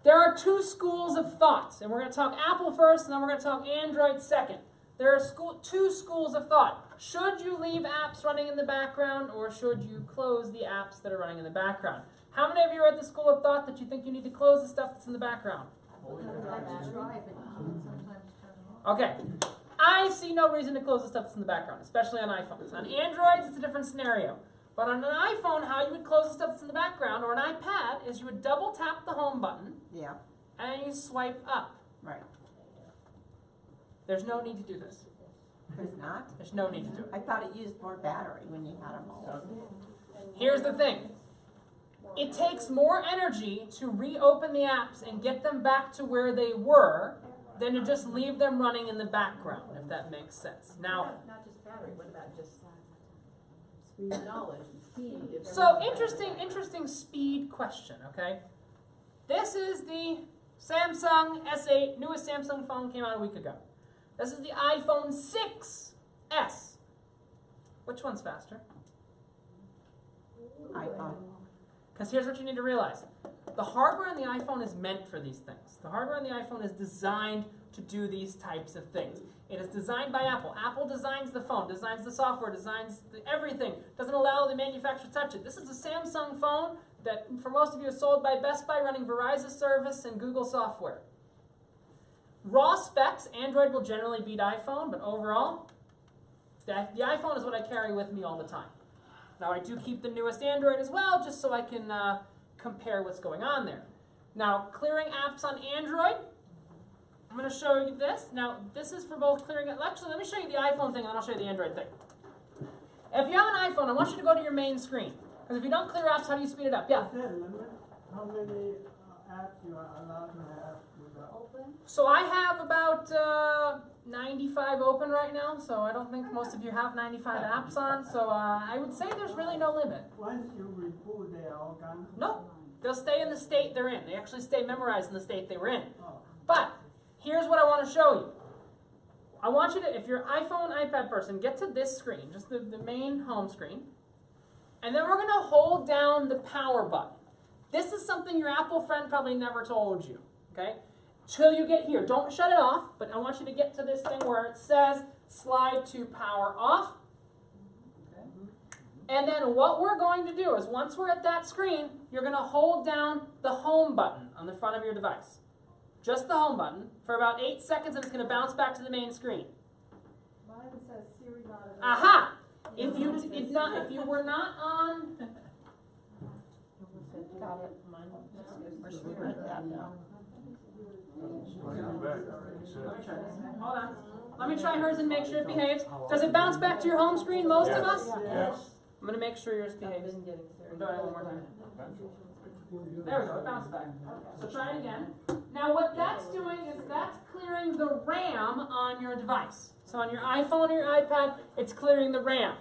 There are two schools of thoughts, and we're going to talk Apple first, and then we're going to talk Android second. There are two schools of thought. Should you leave apps running in the background, or should you close the apps that are running in the background? How many of you are at the school of thought that you think you need to close the stuff that's in the background? Okay. I see no reason to close the stuff that's in the background, especially on iPhones. On Androids, it's a different scenario. But on an iPhone, how you would close the stuff that's in the background, or an iPad, is you would double tap the home button, Yeah, and you swipe up. right. There's no need to do this. There's not? There's no need to do it. I thought it used more battery when you had them all. Here's the thing. It takes more energy to reopen the apps and get them back to where they were than to just leave them running in the background, if that makes sense. Now, Not just battery, what about just knowledge and speed? If so everything- interesting speed question, okay? This is the Samsung S8, newest Samsung phone, came out a week ago. This is the iPhone 6s. Which one's faster? iPhone. Because here's what you need to realize. The hardware on the iPhone is meant for these things. The hardware on the iPhone is designed to do these types of things. It is designed by Apple. Apple designs the phone, designs the software, designs everything. Doesn't allow the manufacturer to touch it. This is a Samsung phone that, for most of you, is sold by Best Buy running Verizon service and Google software. raw specs, Android will generally beat iPhone, but overall, the iPhone is what I carry with me all the time. Now I do keep the newest Android as well, just so I can compare what's going on there. Now, clearing apps on Android, I'm going to show you this. Now, this is for both clearing, actually, let me show you the iPhone thing, and then I'll show you the Android thing. If you have an iPhone, I want you to go to your main screen. Because if you don't clear apps, how do you speed it up? Yeah. Is there a limit? How many apps you are allowed to have without? Open? So I have about 95 open right now, so I don't think most of you have 95 apps on, so I would say there's really no limit. Once you reboot, they are all gone? No, they'll stay in the state they're in. They actually stay memorized in the state they were in. Oh. But here's what I want to show you. I want you to, if you're an iPhone, iPad person, get to this screen, just the main home screen, and then we're going to hold down the power button. This is something your Apple friend probably never told you, okay? Till you get here. Don't shut it off, but I want you to get to this thing where it says slide to power off. Okay. And then what we're going to do is once we're at that screen, you're going to hold down the home button on the front of your device. Just the home button for about 8 seconds, and it's going to bounce back to the main screen. Mine says Siri not available. Aha! If you were not on, Got it. hold on. Let me try hers and make sure it behaves. Does it bounce back to your home screen, most of us? Yes. I'm going to make sure yours behaves. I'm doing it one more time. There we go, it bounced back. So try it again. Now what that's doing is that's clearing the RAM on your device. So on your iPhone or your iPad, it's clearing the RAM.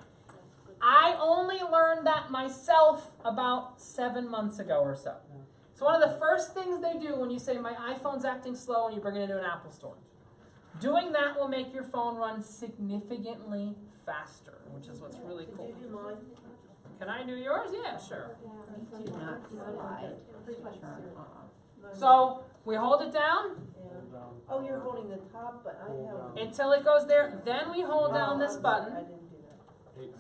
I only learned that myself about 7 months ago or so. So one of the first things they do when you say, my iPhone's acting slow, and you bring it into an Apple store. Doing that will make your phone run significantly faster, which is what's really cool. Did you do mine? Can I do yours? Yeah, sure. Do not slide. Turn off. So we hold it down Oh, you're holding the top, but I have. until it goes there. Then we hold down this I button, didn't do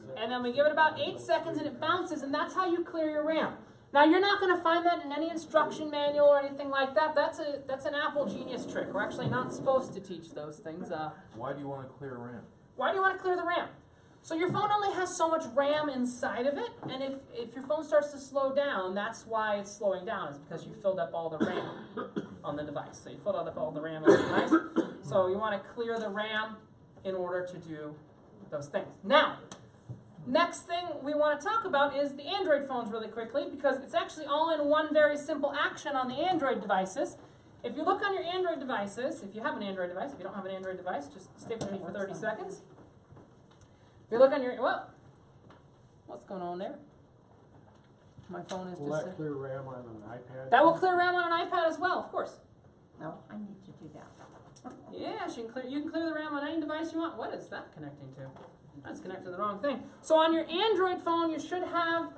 that. and then we give it about 8 seconds, and it bounces, and that's how you clear your RAM. Now you're not going to find that in any instruction manual or anything like that. That's an Apple Genius trick. We're actually not supposed to teach those things. Why do you want to clear RAM? Why do you want to clear the RAM? So your phone only has so much RAM inside of it, and if your phone starts to slow down, that's why it's slowing down, is because you filled up all the RAM on the device. So you filled up all the RAM on the device. So you want to clear the RAM in order to do those things. Now, next thing we want to talk about is the Android phones really quickly, because it's actually all in one very simple action on the Android devices. If you look on your Android devices, if you have an Android device, if you don't have an Android device, just stay with me for 30 seconds. If you look on your, well, what's going on there? My phone is Will just... that clear RAM on an iPad? That will clear RAM on an iPad as well, of course. No, I need to do that. Yeah, you can clear the RAM on any device you want. What is that connecting to? That's connected to the wrong thing. So on your Android phone, you should have,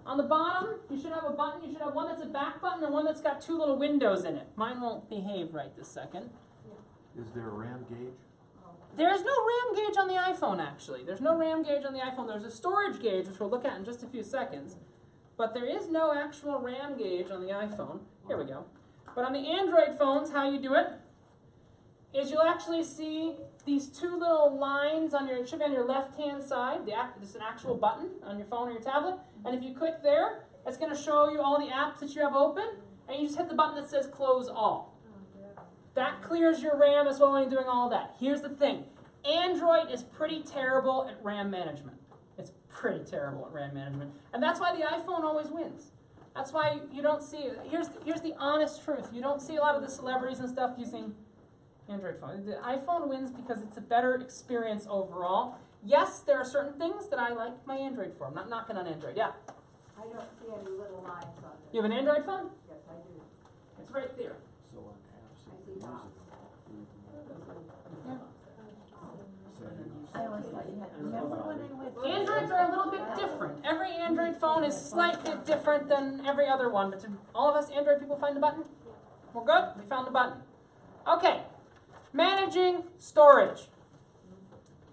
on the bottom, you should have a button. You should have one that's a back button and one that's got 2 little windows in it. Mine won't behave right this second. Is there a RAM gauge? There's no RAM gauge on the iPhone, actually. There's no RAM gauge on the iPhone. There's a storage gauge, which we'll look at in just a few seconds. But there is no actual RAM gauge on the iPhone. Here we go. But on the Android phones, how you do it is you'll actually see these 2 little lines on your, it should be on your left-hand side. There's an actual button on your phone or your tablet. And if you click there, it's going to show you all the apps that you have open. And you just hit the button that says Close All. That clears your RAM as well when you're doing all that. Here's the thing. Android is pretty terrible at RAM management. It's pretty terrible at RAM management. And that's why the iPhone always wins. That's why you don't see, here's the honest truth. You don't see a lot of the celebrities and stuff using Android phone. The iPhone wins because it's a better experience overall. Yes, there are certain things that I like my Android for. I'm not knocking on Android. Yeah? I don't see any little lines on it. You have an Android phone? Yes, I do. It's right there. So on apps, I see dots. I always thought you had, remember when I went to... Androids are a little bit different. Every Android phone is slightly different than every other one. But did all of us Android people find the button? We're good? We found the button. Okay. Managing storage.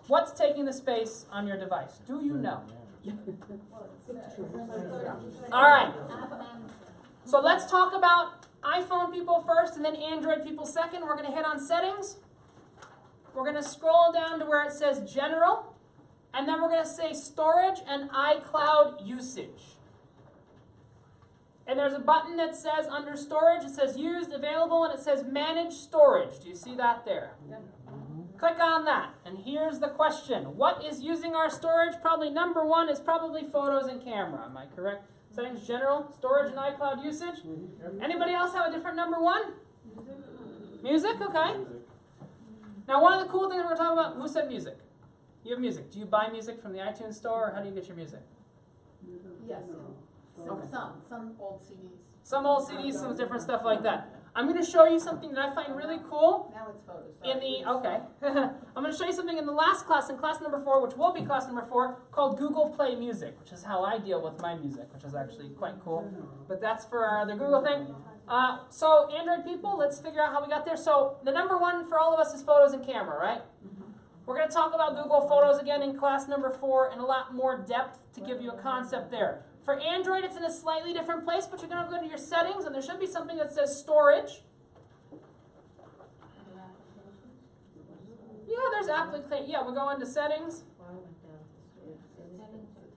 What's taking the space on your device? Do you know? All right. So let's talk about iPhone people first and then Android people second. We're going to hit on settings. We're going to scroll down to where it says general. And then we're going to say storage and iCloud usage. And there's a button that says under storage, it says used, available, and it says manage storage. Do you see that there? Click on that. And here's the question. What is using our storage? Probably number one is probably photos and camera. Am I correct? Settings, general, storage, and iCloud usage. Anybody else have a different number one? Music? Okay. Now, one of the cool things we're talking about, who said music? You have music. Do you buy music from the iTunes store, or how do you get your music? Yes. Okay. Some old CDs. Some old CDs, some different stuff like that. I'm going to show you something that I find really cool. Now it's photos. In the, okay. I'm going to show you something in the last class, in class number 4, which will be class number 4, called Google Play Music, which is how I deal with my music, which is actually quite cool. But that's for the Google thing. So, Android people, let's figure out how we got there. So, the number one for all of us is photos and camera, right? We're going to talk about Google Photos again in class number 4 in a lot more depth to give you a concept there. For Android, it's in a slightly different place, but you're going to go into your settings, and there should be something that says storage. Yeah, there's application. Yeah, we'll go into settings.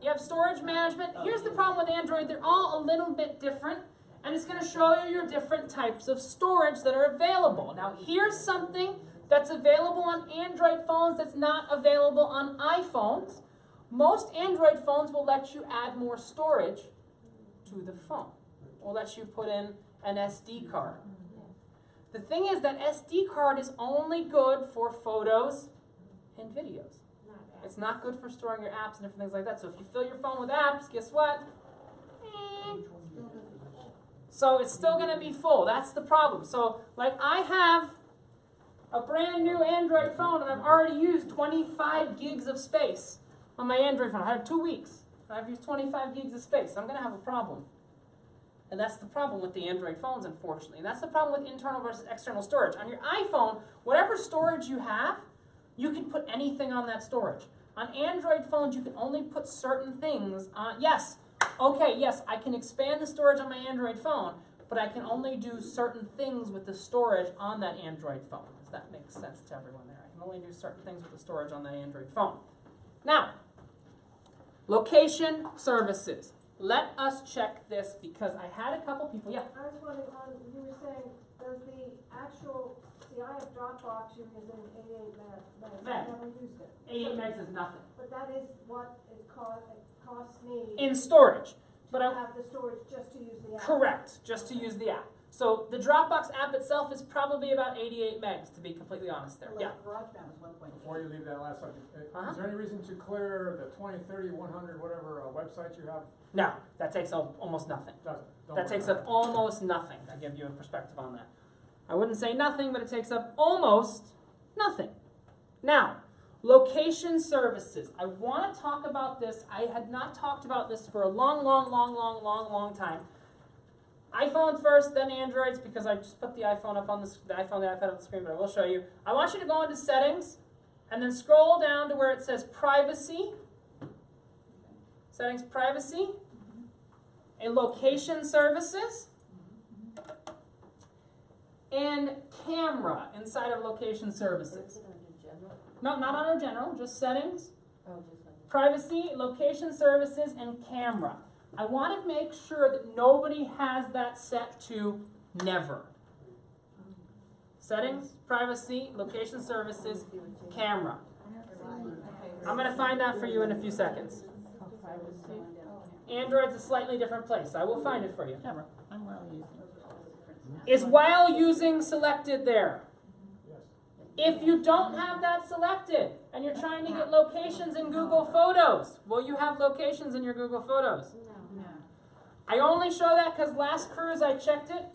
You have storage management. Here's the problem with Android. They're all a little bit different, and it's going to show you your different types of storage that are available. Now, here's something that's available on Android phones that's not available on iPhones. Most Android phones will let you add more storage to the phone. Will let you put in an SD card. The thing is that SD card is only good for photos and videos. It's not good for storing your apps and different things like that. So if you fill your phone with apps, guess what? So it's still going to be full. That's the problem. So like I have a brand new Android phone and I've already used 25 gigs of space on my Android phone. I had 2 weeks. And I've used 25 gigs of space. I'm going to have a problem. And that's the problem with the Android phones, unfortunately. And that's the problem with internal versus external storage. On your iPhone, whatever storage you have, you can put anything on that storage. On Android phones, you can only put certain things on. Yes, okay, yes, I can expand the storage on my Android phone, but I can only do certain things with the storage on that Android phone. Does that make sense to everyone there? I can only do certain things with the storage on that Android phone. Now, location services. Let us check this because I had a couple people, yeah. I was wondering, you were saying, does the actual, see, I have Dropbox, you're using 88 megs, I've never used it. 88 megs is nothing. But that is what it costs me In storage. But to I, have the storage just to use the app. correct, just to use the app. So the Dropbox app itself is probably about 88 megs, to be completely honest there. Yeah. GarageBand was 1.8. Before you leave that last subject, Uh-huh. is there any reason to clear the 20, 30, 100, whatever websites you have? No, that takes up almost nothing. Doesn't. Don't That worry takes about up almost nothing. I give you a perspective on that. I wouldn't say nothing, but it takes up almost nothing. Now, location services. I want to talk about this. I had not talked about this for a long time. iPhone first, then Androids, because I just put the iPhone up on the iPad on the screen, but I will show you. I want you to go into settings, and then scroll down to where it says privacy. Settings, privacy. And location services. And camera inside of location services. No, not under general, just settings. Privacy, location services, and camera. I want to make sure that nobody has that set to never. Settings, privacy, location services, camera. I'm going to find that for you in a few seconds. Android's a slightly different place. I will find it for you. Camera, I'm well using. Is while using selected there? Yes. If you don't have that selected and you're trying to get locations in Google Photos, will you have locations in your Google Photos? No. I only show that because last cruise I checked it.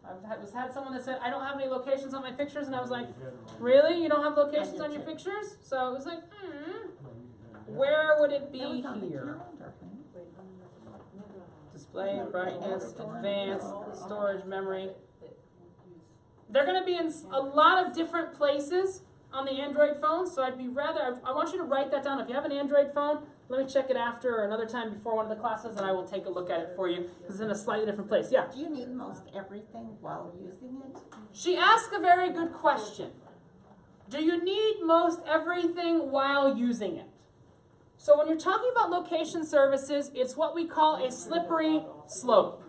I've had someone that said, I don't have any locations on my pictures, and I was like, really? You don't have locations on your pictures? So it was like, where would it be That was on the here? calendar. Display, brightness, advanced, storage, memory. They're going to be in a lot of different places on the Android phone, so I want you to write that down. If you have an Android phone, Let me check it after or another time before one of the classes, and I will take a look at it for you. Because it's in a slightly different place. Yeah. Do you need most everything while using it? She asked a very good question. Do you need most everything while using it? So when you're talking about location services, it's what we call a slippery slope.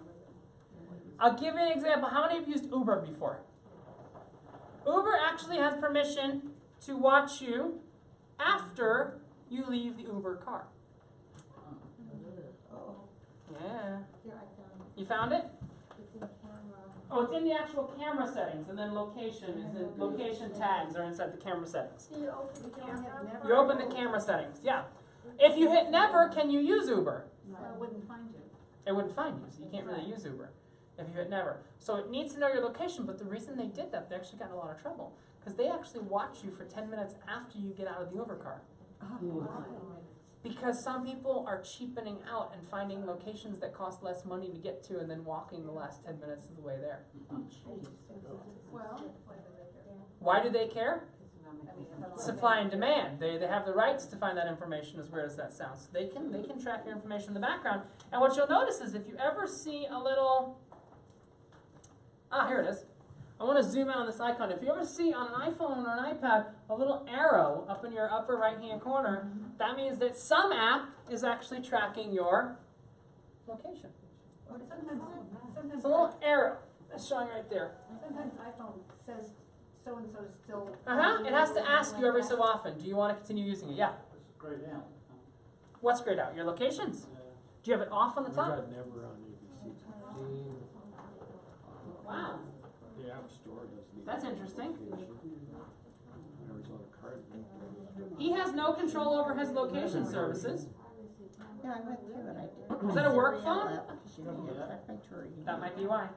I'll give you an example. How many of you used Uber before? Uber actually has permission to watch you after you leave the Uber car. Yeah. You found it? Oh, it's in the actual camera settings, and then location is in location tags are inside the camera settings. You open the camera. You open the camera settings, yeah. If you hit never, can you use Uber? I wouldn't find you. It wouldn't find you, so you can't really use Uber if you hit never. So it needs to know your location, but the reason they did that, they actually got in a lot of trouble. Because they actually watch you for 10 minutes after you get out of the Uber car. Because some people are cheapening out and finding locations that cost less money to get to and then walking the last 10 minutes of the way there. Well, Why do they care? Supply and demand. They have the rights to find that information, as weird as that sounds. So they can track your information in the background. And what you'll notice is if you ever see a little, here it is. I want to zoom out on this icon. If you ever see on an iPhone or an iPad a little arrow up in your upper right-hand corner, that means that some app is actually tracking your location. sometimes It's a little arrow that's showing right there. iPhone says so-and-so is still. It has to ask you every so often, do you want to continue using it? Yeah. Grayed out. What's grayed out? Your locations? Do you have it off on the We top? got never on ABC 15. Wow. The App Store doesn't even. That's interesting. Arizona Card. He has no control over his location services. Yeah, I went through it, I did. Is that a work phone? Because you need a secretary, you That need might be why.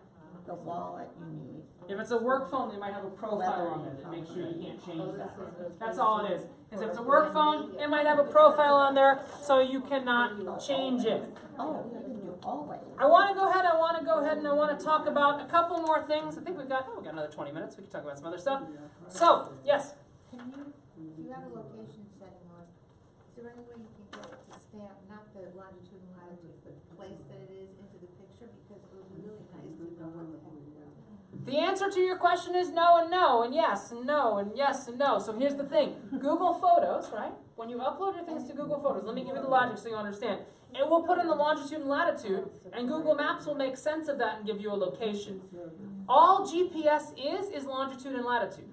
the wallet, you need. If it's a work phone, they might have a profile on it that makes sure you can't change that. That's all it is. Is if it's a work phone, it might have a profile on there so you cannot change it. Oh, you can do always. I want to go ahead and I want to talk about a couple more things. I think we got another 20 minutes. We can talk about some other stuff. So, yes. Can you, if you have a location setting on, is there any way you can get it to stamp, not the longitude and latitude, but the place that it is into the picture? Because it would be really nice to know what the heck it is. The answer to your question is no and no and yes and no and yes and no. So here's the thing. Google Photos, right? When you upload your things to Google Photos, let me give you the logic so you understand. It will put in the longitude and latitude, and Google Maps will make sense of that and give you a location. All GPS is longitude and latitude.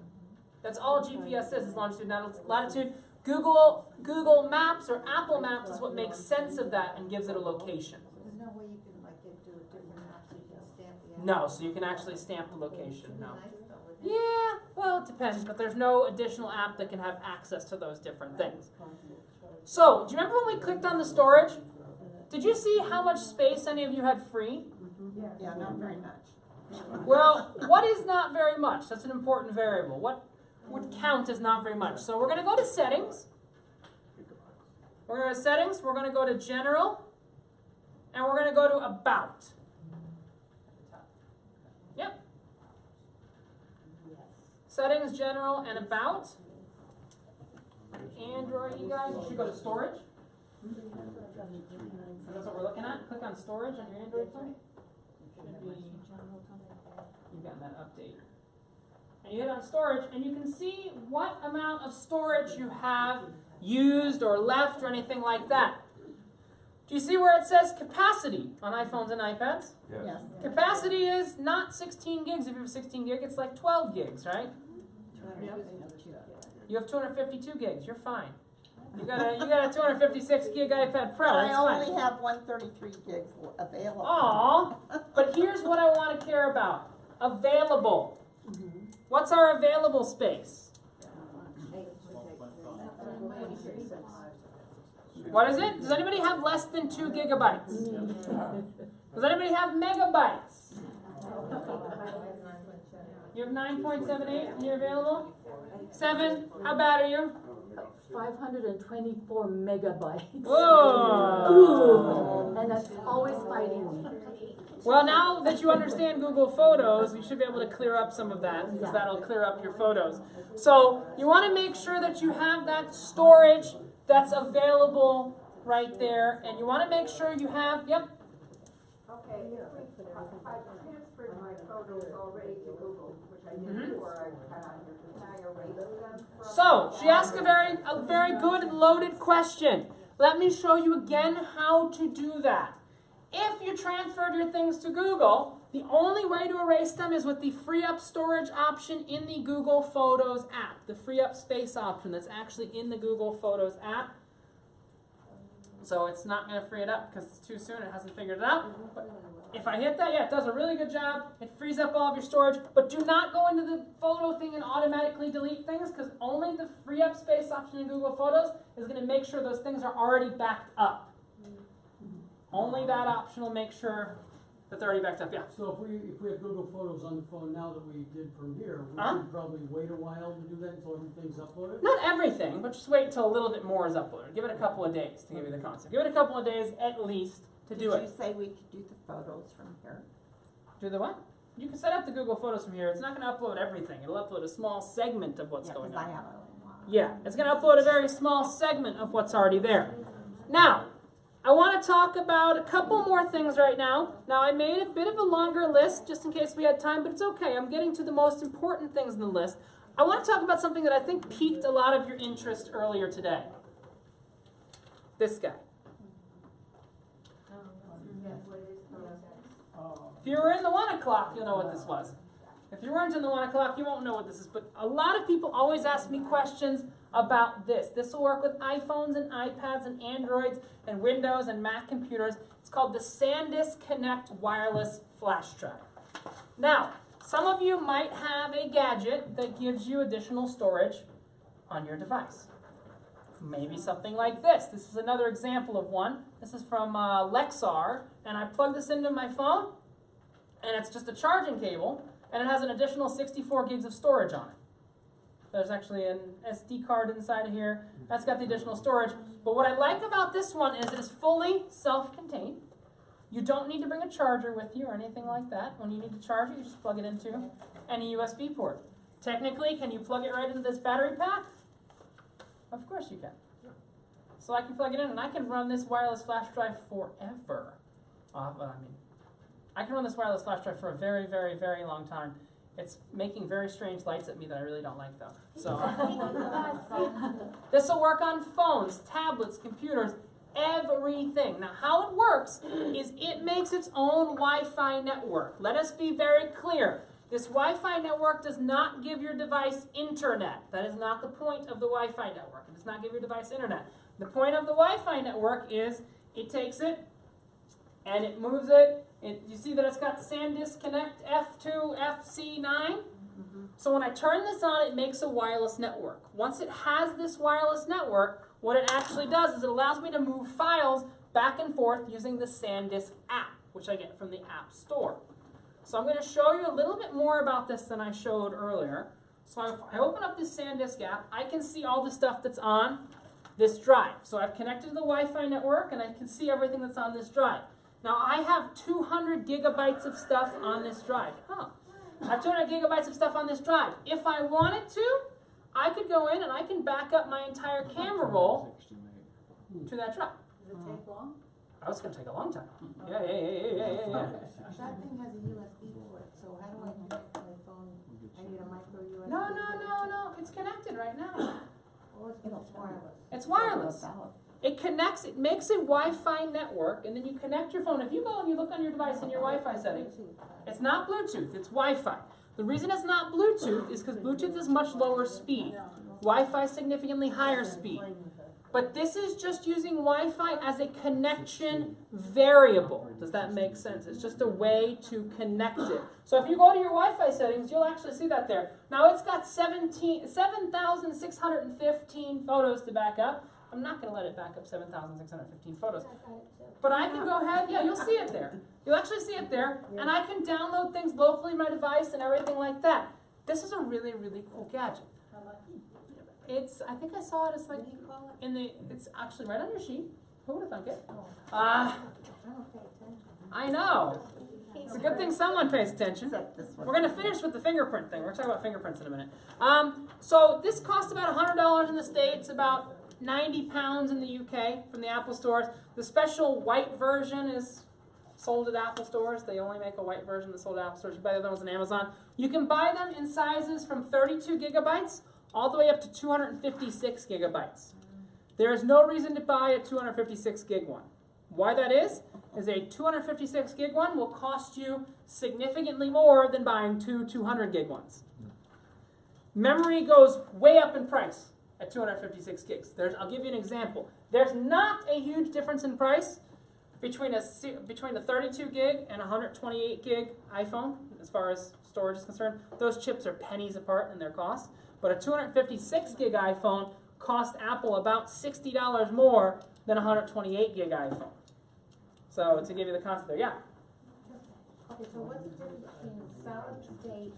That's all GPS is longitude and latitude. Google Maps or Apple Maps is what makes sense of that and gives it a location. There's no way you can like get to a different map so you can stamp the. No, so you can actually stamp the location, no. Nice though, wouldn't it? Yeah, well, it depends, but there's no additional app that can have access to those different things. So, do you remember when we clicked on the storage? Did you see how much space any of you had free? Yeah, not very much. Well, what is not very much? That's an important variable. What would count as not very much? So we're going to go to Settings. We're going to go to Settings. We're going to go to General. And we're going to go to About. Yep. Settings, General, and About. Android, you guys, you should go to Storage. So that's what we're looking at. Click on Storage on your Android phone. Should be, you've gotten that update. And you hit on Storage, and you can see what amount of storage you have used or left or anything like that. Do you see where it says capacity on iPhones and iPads? Yes. Capacity is not 16 gigs. If you have 16 gig, it's like 12 gigs, right? You have 252 gigs. You're fine. You got a 256 gig iPad Pro. I That's fine. only have 133 gigs available. Aw, but here's what I want to care about. Available. What's our available space? What is it? Does anybody have less than 2 gigabytes? Does anybody have megabytes? You have 9.78 and you're available? 7, how bad are you? 524 megabytes. Whoa! Ooh, and that's always fighting me. Well, now that you understand Google Photos, you should be able to clear up some of that, because that'll clear up your photos. So you want to make sure that you have that storage that's available right there, and you want to make sure you have, yep, Okay, I transferred my photos already to Google, which I did before I got on here. Can I erase them from? So, she asked a very good and loaded question. Let me show you again how to do that. If you transferred your things to Google, the only way to erase them is with the free up storage option in the Google Photos app. The free up space option that's actually in the Google Photos app. So it's not going to free it up because it's too soon, it hasn't figured it out. But if I hit that, yeah, it does a really good job. It frees up all of your storage, but do not go into the photo thing and automatically delete things because only the free up space option in Google Photos is going to make sure those things are already backed up. Only that option will make sure that they're already backed up, yeah. So if we have Google Photos on the phone now that we did from here, we Huh? should probably wait a while to do that until everything's uploaded? Not everything, but just wait until a little bit more is uploaded. Give it a couple of days to give you the concept. Give it a couple of days at least to do Did it. you say we could do the photos from here? Do the what? You can set up the Google Photos from here. It's not going to upload everything. It'll upload a small segment of what's Yeah, going 'cause on. I have a lot. Yeah, it's going to upload a very small segment of what's already there. Now, I want to talk about a couple more things right now. Now, I made a bit of a longer list just in case we had time, but it's okay. I'm getting to the most important things in the list. I want to talk about something that I think piqued a lot of your interest earlier today. This guy. If you were in the 1 o'clock, you'll know what this was. If you weren't in the 1 o'clock, you won't know what this is. But a lot of people always ask me questions about this. This will work with iPhones and iPads and Androids and Windows and Mac computers. It's called the SanDisk Connect Wireless Flash Drive. Now, some of you might have a gadget that gives you additional storage on your device. Maybe something like this. This is another example of one. This is from Lexar, and I plug this into my phone, and it's just a charging cable, and it has an additional 64 gigs of storage on it. There's actually an SD card inside of here. That's got the additional storage. But what I like about this one is it is fully self-contained. You don't need to bring a charger with you or anything like that. When you need to charge it, you just plug it into any USB port. Technically, can you plug it right into this battery pack? Of course you can. So I can plug it in, and I can run this wireless flash drive forever. I can run this wireless flash drive for a very, very, very long time. It's making very strange lights at me that I really don't like, though. So this will work on phones, tablets, computers, everything. Now, how it works is it makes its own Wi-Fi network. Let us be very clear. This Wi-Fi network does not give your device internet. That is not the point of the Wi-Fi network. It does not give your device internet. The point of the Wi-Fi network is it takes it and it moves it. You see that it's got SanDisk Connect F2, FC9? So when I turn this on, it makes a wireless network. Once it has this wireless network, what it actually does is it allows me to move files back and forth using the SanDisk app, which I get from the App Store. So I'm going to show you a little bit more about this than I showed earlier. So if I open up this SanDisk app, I can see all the stuff that's on this drive. So I've connected to the Wi-Fi network, and I can see everything that's on this drive. Now, I have 200 gigabytes of stuff on this drive. I have 200 gigabytes of stuff on this drive. If I wanted to, I could go in and I can back up my entire camera roll to that drive. Does it take long? Oh, it's going to take a long time. Yeah. That thing has a USB port, so how do I connect my phone? I need a micro USB. No. It's connected right now. Oh, it's wireless. It's wireless. It connects, it makes a Wi-Fi network, and then you connect your phone. If you go and you look on your device in your Wi-Fi settings, it's not Bluetooth, it's Wi-Fi. The reason it's not Bluetooth is because Bluetooth is much lower speed. Wi-Fi is significantly higher speed. But this is just using Wi-Fi as a connection variable. Does that make sense? It's just a way to connect it. So if you go to your Wi-Fi settings, you'll actually see that there. Now it's got 7,615 photos to back up. I'm not going to let it back up 7,615 photos. But I can go ahead, yeah, you'll see it there. You'll actually see it there. And I can download things locally on my device and everything like that. This is a really, really cool gadget. It's, I think I saw it as like, it's actually right on your sheet. Who would have thunk it? I know. It's a good thing someone pays attention. We're going to finish with the fingerprint thing. We're talking about fingerprints in a minute. So this costs about $100 in the States, about 90 pounds in the UK from the Apple stores. The special white version is sold at Apple stores. They only make a white version that's sold at Apple stores. You buy the other ones on Amazon. You can buy them in sizes from 32 gigabytes all the way up to 256 gigabytes. There is no reason to buy a 256 gig one. Why that is a 256 gig one will cost you significantly more than buying two 200 gig ones. Memory goes way up in price at 256 gigs. I'll give you an example. There's not a huge difference in price between a 32 gig and 128 gig iPhone as far as storage is concerned. Those chips are pennies apart in their cost. But a 256 gig iPhone cost Apple about $60 more than a 128 gig iPhone. So to give you the concept there, yeah. Okay, so what's the difference between solid state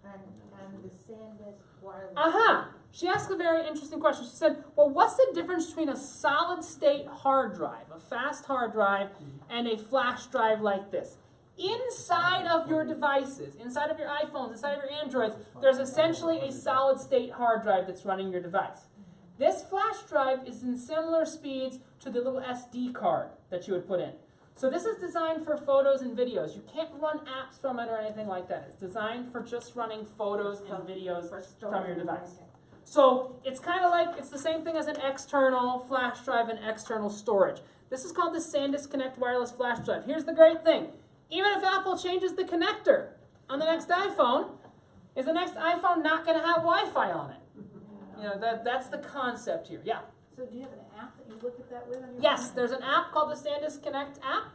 and the SanDisk wireless? Aha! She asked a very interesting question. She said, well, what's the difference between a solid state hard drive, a fast hard drive, and a flash drive like this? Inside of your devices, inside of your iPhones, inside of your Androids, there's essentially a solid state hard drive that's running your device. This flash drive is in similar speeds to the little SD card that you would put in. So this is designed for photos and videos. You can't run apps from it or anything like that. It's designed for just running photos and videos from your device. So it's kind of like, it's the same thing as an external flash drive and external storage. This is called the SanDisk Connect wireless flash drive. Here's the great thing. Even if Apple changes the connector on the next iPhone, is the next iPhone not going to have Wi-Fi on it? You know, that's the concept here. Yeah. So do you have an app that you look at that with on your Yes, phone? there's an app called the SanDisk Connect app.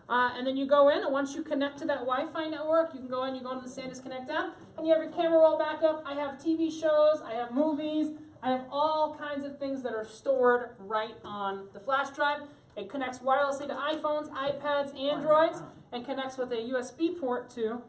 And then you go in, and once you connect to that Wi-Fi network, you can go in, you go into the SanDisk Connect app, and you have your camera roll backup. I have TV shows, I have movies, I have all kinds of things that are stored right on the flash drive. It connects wirelessly to iPhones, iPads, Androids, and connects with a USB port to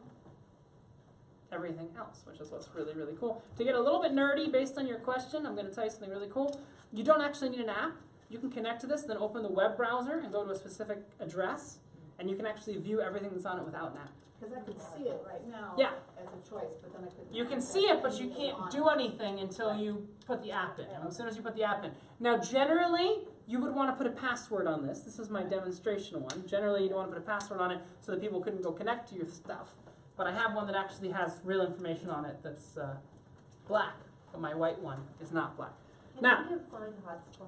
everything else, which is what's really, really cool. To get a little bit nerdy based on your question, I'm going to tell you something really cool. You don't actually need an app. You can connect to this, then open the web browser and go to a specific address, and you can actually view everything that's on it without an app. Because I can see it right now Yeah. as a choice, but then I couldn't. You can see it, but you can't do anything until you put the app in. As soon as you put the app in. Now, generally, you would want to put a password on this. This is my demonstration one. Generally, you don't want to put a password on it so that people couldn't go connect to your stuff. But I have one that actually has real information on it that's black, but my white one is not black. Now, Can you find hotspot?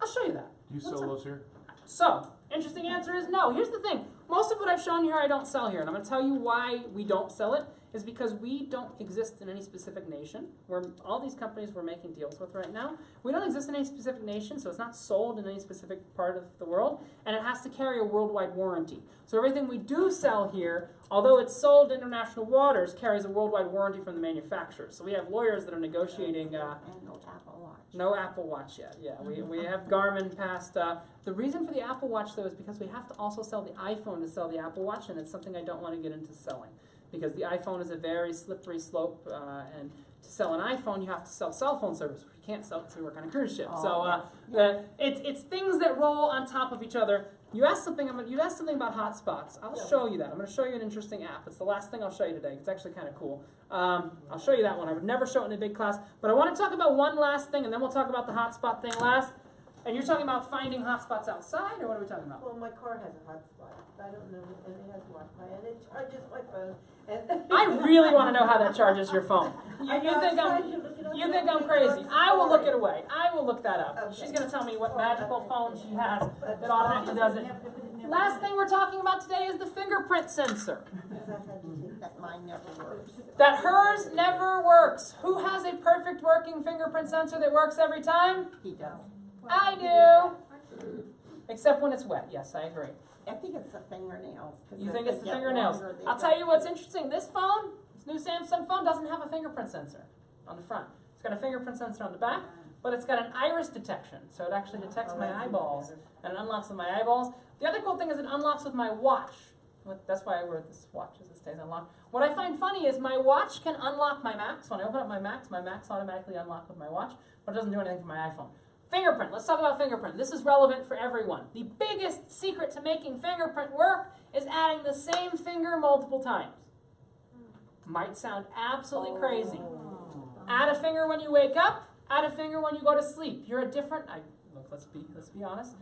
I'll show you that. Do you What's sell up? those here? So, interesting answer is no. Here's the thing. Most of what I've shown you here I don't sell here. And I'm going to tell you why we don't sell it is because we don't exist in any specific nation. All these companies we're making deals with right now, we don't exist in any specific nation, so it's not sold in any specific part of the world, and it has to carry a worldwide warranty. So everything we do sell here, although it's sold in international waters, carries a worldwide warranty from the manufacturer. So we have lawyers that are negotiating... And no Apple Watch. No Apple Watch yet. Yeah, we have Garmin past. The reason for the Apple Watch, though, is because we have to also sell the iPhone to sell the Apple Watch, and it's something I don't want to get into selling. Because the iPhone is a very slippery slope, and to sell an iPhone, you have to sell cell phone service. We can't sell it because we work on a cruise ship. Oh, So it's things that roll on top of each other. You asked something about hotspots. I'll show you that. I'm going to show you an interesting app. It's the last thing I'll show you today. It's actually kind of cool. I'll show you that one. I would never show it in a big class, but I want to talk about one last thing, and then we'll talk about the hotspot thing last. And you're talking about finding hotspots outside, or what are we talking about? Well, my car has a hotspot. I don't know, and it has Wi-Fi, and it charges my phone. And I really want to know how that charges your phone. You think I'm crazy. I will look it away. I will look that up. Okay. She's going to tell me what magical phone she has that automatically does it. Last thing we're talking about today is the fingerprint sensor. That mine never works. That hers never works. Who has a perfect working fingerprint sensor that works every time? He does. I do. Except when it's wet. Yes, I agree. I think it's the fingernails. 'Cause You as think they it's the get fingernails? longer, they I'll get- tell you what's interesting. This phone, this new Samsung phone, doesn't have a fingerprint sensor on the front. It's got a fingerprint sensor on the back, but it's got an iris detection. So it actually detects my eyeballs, and it unlocks with my eyeballs. The other cool thing is it unlocks with my watch. That's why I wear this watch, as it stays unlocked. What I find funny is my watch can unlock my Macs. When I open up my Macs automatically unlock with my watch, but it doesn't do anything for my iPhone. Fingerprint. Let's talk about fingerprint. This is relevant for everyone. The biggest secret to making fingerprint work is adding the same finger multiple times. Might sound absolutely crazy. Add a finger when you wake up, add a finger when you go to sleep. You're a different, look, let's be honest.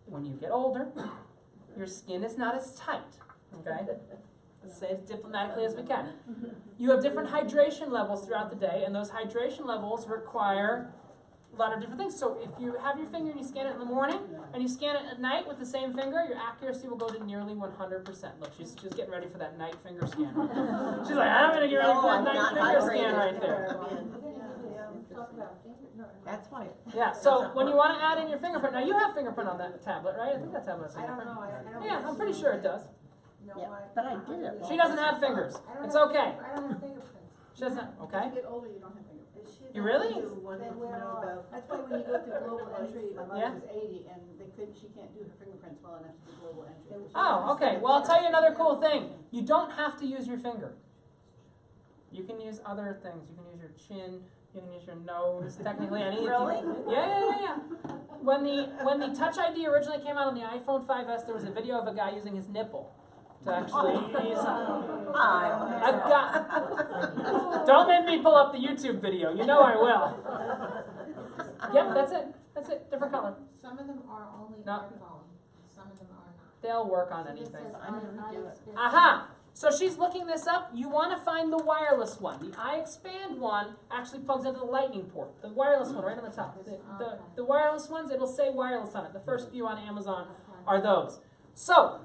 When you get older, your skin is not as tight, okay? Let's say it diplomatically as we can. You have different hydration levels throughout the day, and those hydration levels require a lot of different things. So if you have your finger and you scan it in the morning, and you scan it at night with the same finger, your accuracy will go to nearly 100%. Look, she's getting ready for that night finger scan. She's like, I'm gonna get ready for that night finger scan right there. That's why. Yeah, so when you want to add in your fingerprint, now you have fingerprint on that tablet, right? I think that tablet has I don't fingerprint. know, I don't. Yeah, I'm pretty sure it does. You know Yeah, what? but I did it. She doesn't have fingers. I don't It's have- okay. I don't have fingerprints. She doesn't, okay? you get older, you don't have fingerprints. Is she You the really? one who wanted They to wear know off. about? That's why when you go through global entry, my Yeah. mother was 80 and she can't do her fingerprints well enough to do global entry. Oh, okay. Well, I'll tell you another cool thing. You don't have to use your finger. You can use other things. You can use your chin. You can use your nose. Technically, any. Really? Yeah. When the Touch ID originally came out on the iPhone 5S, there was a video of a guy using his nipple to actually use. I've got. Don't make me pull up the YouTube video. You know I will. Yep, that's it. That's it. Different color. Some of them are only No. iPhone, some of them are not. They'll work on So this anything. says I'm gonna do it. iExpand. Aha! So she's looking this up. You want to find the wireless one. The iExpand one actually plugs into the lightning port. The wireless one right on the top. The wireless ones, it'll say wireless on it. The first few on Amazon are those. So,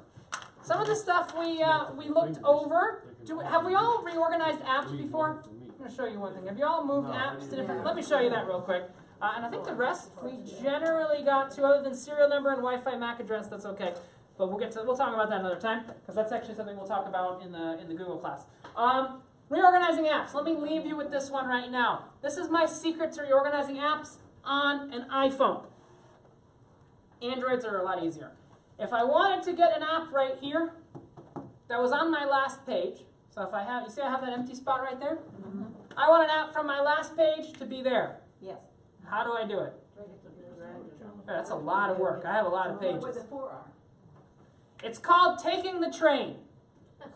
some of the stuff we looked over. Have we all reorganized apps before? I'm going to show you one thing. Have you all moved apps to different... Let me show you that real quick. And I think the rest we generally got to, other than serial number and Wi-Fi MAC address, that's okay. But we'll talk about that another time, because that's actually something we'll talk about in the Google class. Reorganizing apps. Let me leave you with this one right now. This is my secret to reorganizing apps on an iPhone. Androids are a lot easier. If I wanted to get an app right here that was on my last page, so if I have, you see I have that empty spot right there? Mm-hmm. I want an app from my last page to be there. Yes. How do I do it? That's a lot of work. I have a lot of pages. Where the 4 are. It's called taking the train.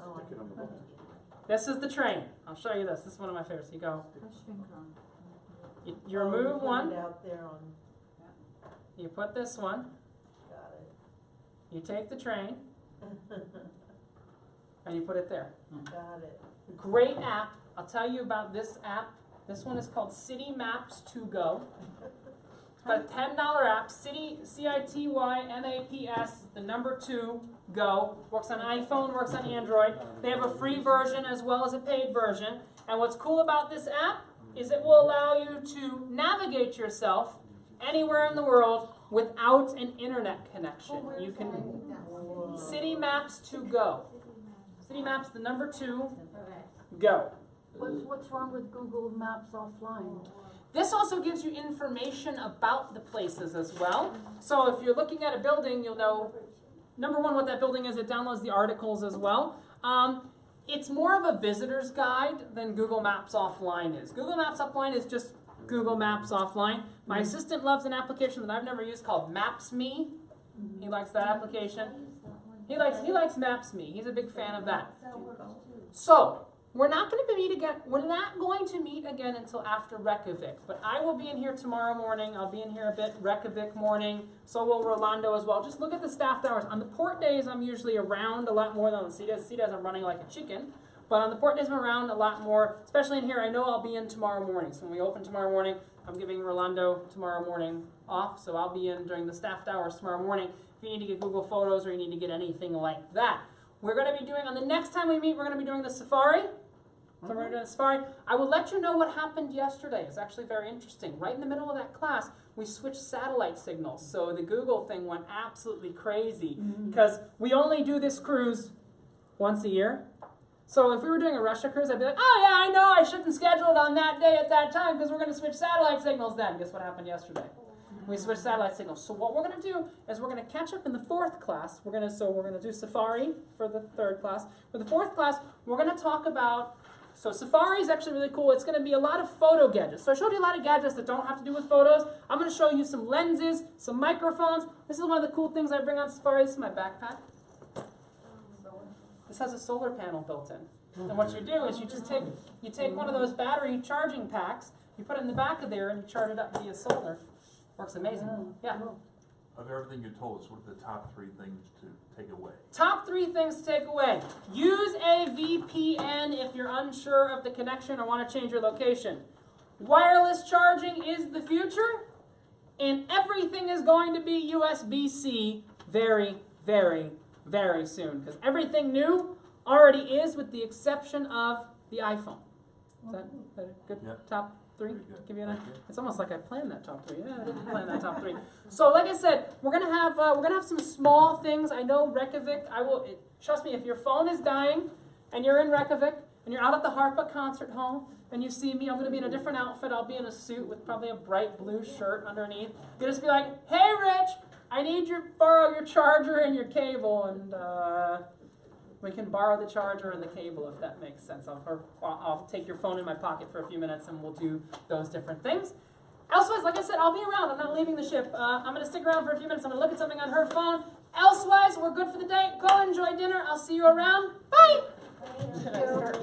Oh, This is the train. I'll show you this. This is one of my favorites. You go. You remove Put one. it out there on, You put this one. got it. You take the train. And you put it there. Got it. Great app. I'll tell you about this app. This one is called City Maps to Go. It's about a $10 app. City, CITYMAPS, the number 2, Go. Works on iPhone, works on Android. They have a free version as well as a paid version. And what's cool about this app is it will allow you to navigate yourself anywhere in the world without an internet connection. You can City Maps to Go. City Maps, the number 2, Go. What's wrong with Google Maps offline? This also gives you information about the places as well. So if you're looking at a building, you'll know, number 1, what that building is. It downloads the articles as well. It's more of a visitor's guide than Google Maps Offline is. Google Maps Offline is just Google Maps Offline. My assistant loves an application that I've never used called Maps.me. He likes that application. He likes Maps.me. He's a big fan of that. So, we're not going to meet again. We're not going to meet again until after Reykjavik. But I will be in here tomorrow morning. I'll be in here a bit Reykjavik morning. So will Rolando as well. Just look at the staffed hours. On the port days, I'm usually around a lot more than on the sea days. Sea days, I'm running like a chicken. But on the port days, I'm around a lot more. Especially in here, I know I'll be in tomorrow morning. So when we open tomorrow morning, I'm giving Rolando tomorrow morning off. So I'll be in during the staffed hours tomorrow morning. If you need to get Google Photos or you need to get anything like that. We're going to be doing, on the next time we meet, we're going to be doing the Safari. So we're doing the Safari. I will let you know what happened yesterday. It's actually very interesting. Right in the middle of that class, we switched satellite signals. So the Google thing went absolutely crazy because we only do this cruise once a year. So if we were doing a Russia cruise, I'd be like, oh yeah, I know I shouldn't schedule it on that day at that time because we're going to switch satellite signals then. Guess what happened yesterday? We switched satellite signals. So what we're going to do is we're going to catch up in the 4th class. We're going to do Safari for the 3rd class. For the 4th class, we're going to talk about, so Safari is actually really cool. It's going to be a lot of photo gadgets. So I showed you a lot of gadgets that don't have to do with photos. I'm going to show you some lenses, some microphones. This is one of the cool things I bring on Safari. This is my backpack. This has a solar panel built in. And what you do is you take one of those battery charging packs You put it in the back of there and you charge it up via solar. Works amazing. Yeah. Of everything you told us, what are the top 3 things to take away? Top 3 things to take away. Use a VPN if you're unsure of the connection or want to change your location. Wireless charging is the future, and everything is going to be USB-C very, very, very soon. Because everything new already is, with the exception of the iPhone. Is that a good Yep. top 3? Pretty good. Give you an Thank you. It's almost like I planned that top 3. Yeah, I didn't plan that top 3. So, like I said, we're gonna have some small things. I know Reykjavik. Trust me, if your phone is dying and you're in Reykjavik and you're out at the Harpa concert hall and you see me, I'm gonna be in a different outfit. I'll be in a suit with probably a bright blue shirt underneath. You just be like, "Hey, Rich, I need you to borrow your charger and your cable," and we can borrow the charger and the cable if that makes sense. I'll take your phone in my pocket for a few minutes and we'll do those different things. Elsewise, like I said, I'll be around. I'm not leaving the ship. I'm going to stick around for a few minutes. I'm going to look at something on her phone. Elsewise, we're good for the day. Go enjoy dinner. I'll see you around. Bye!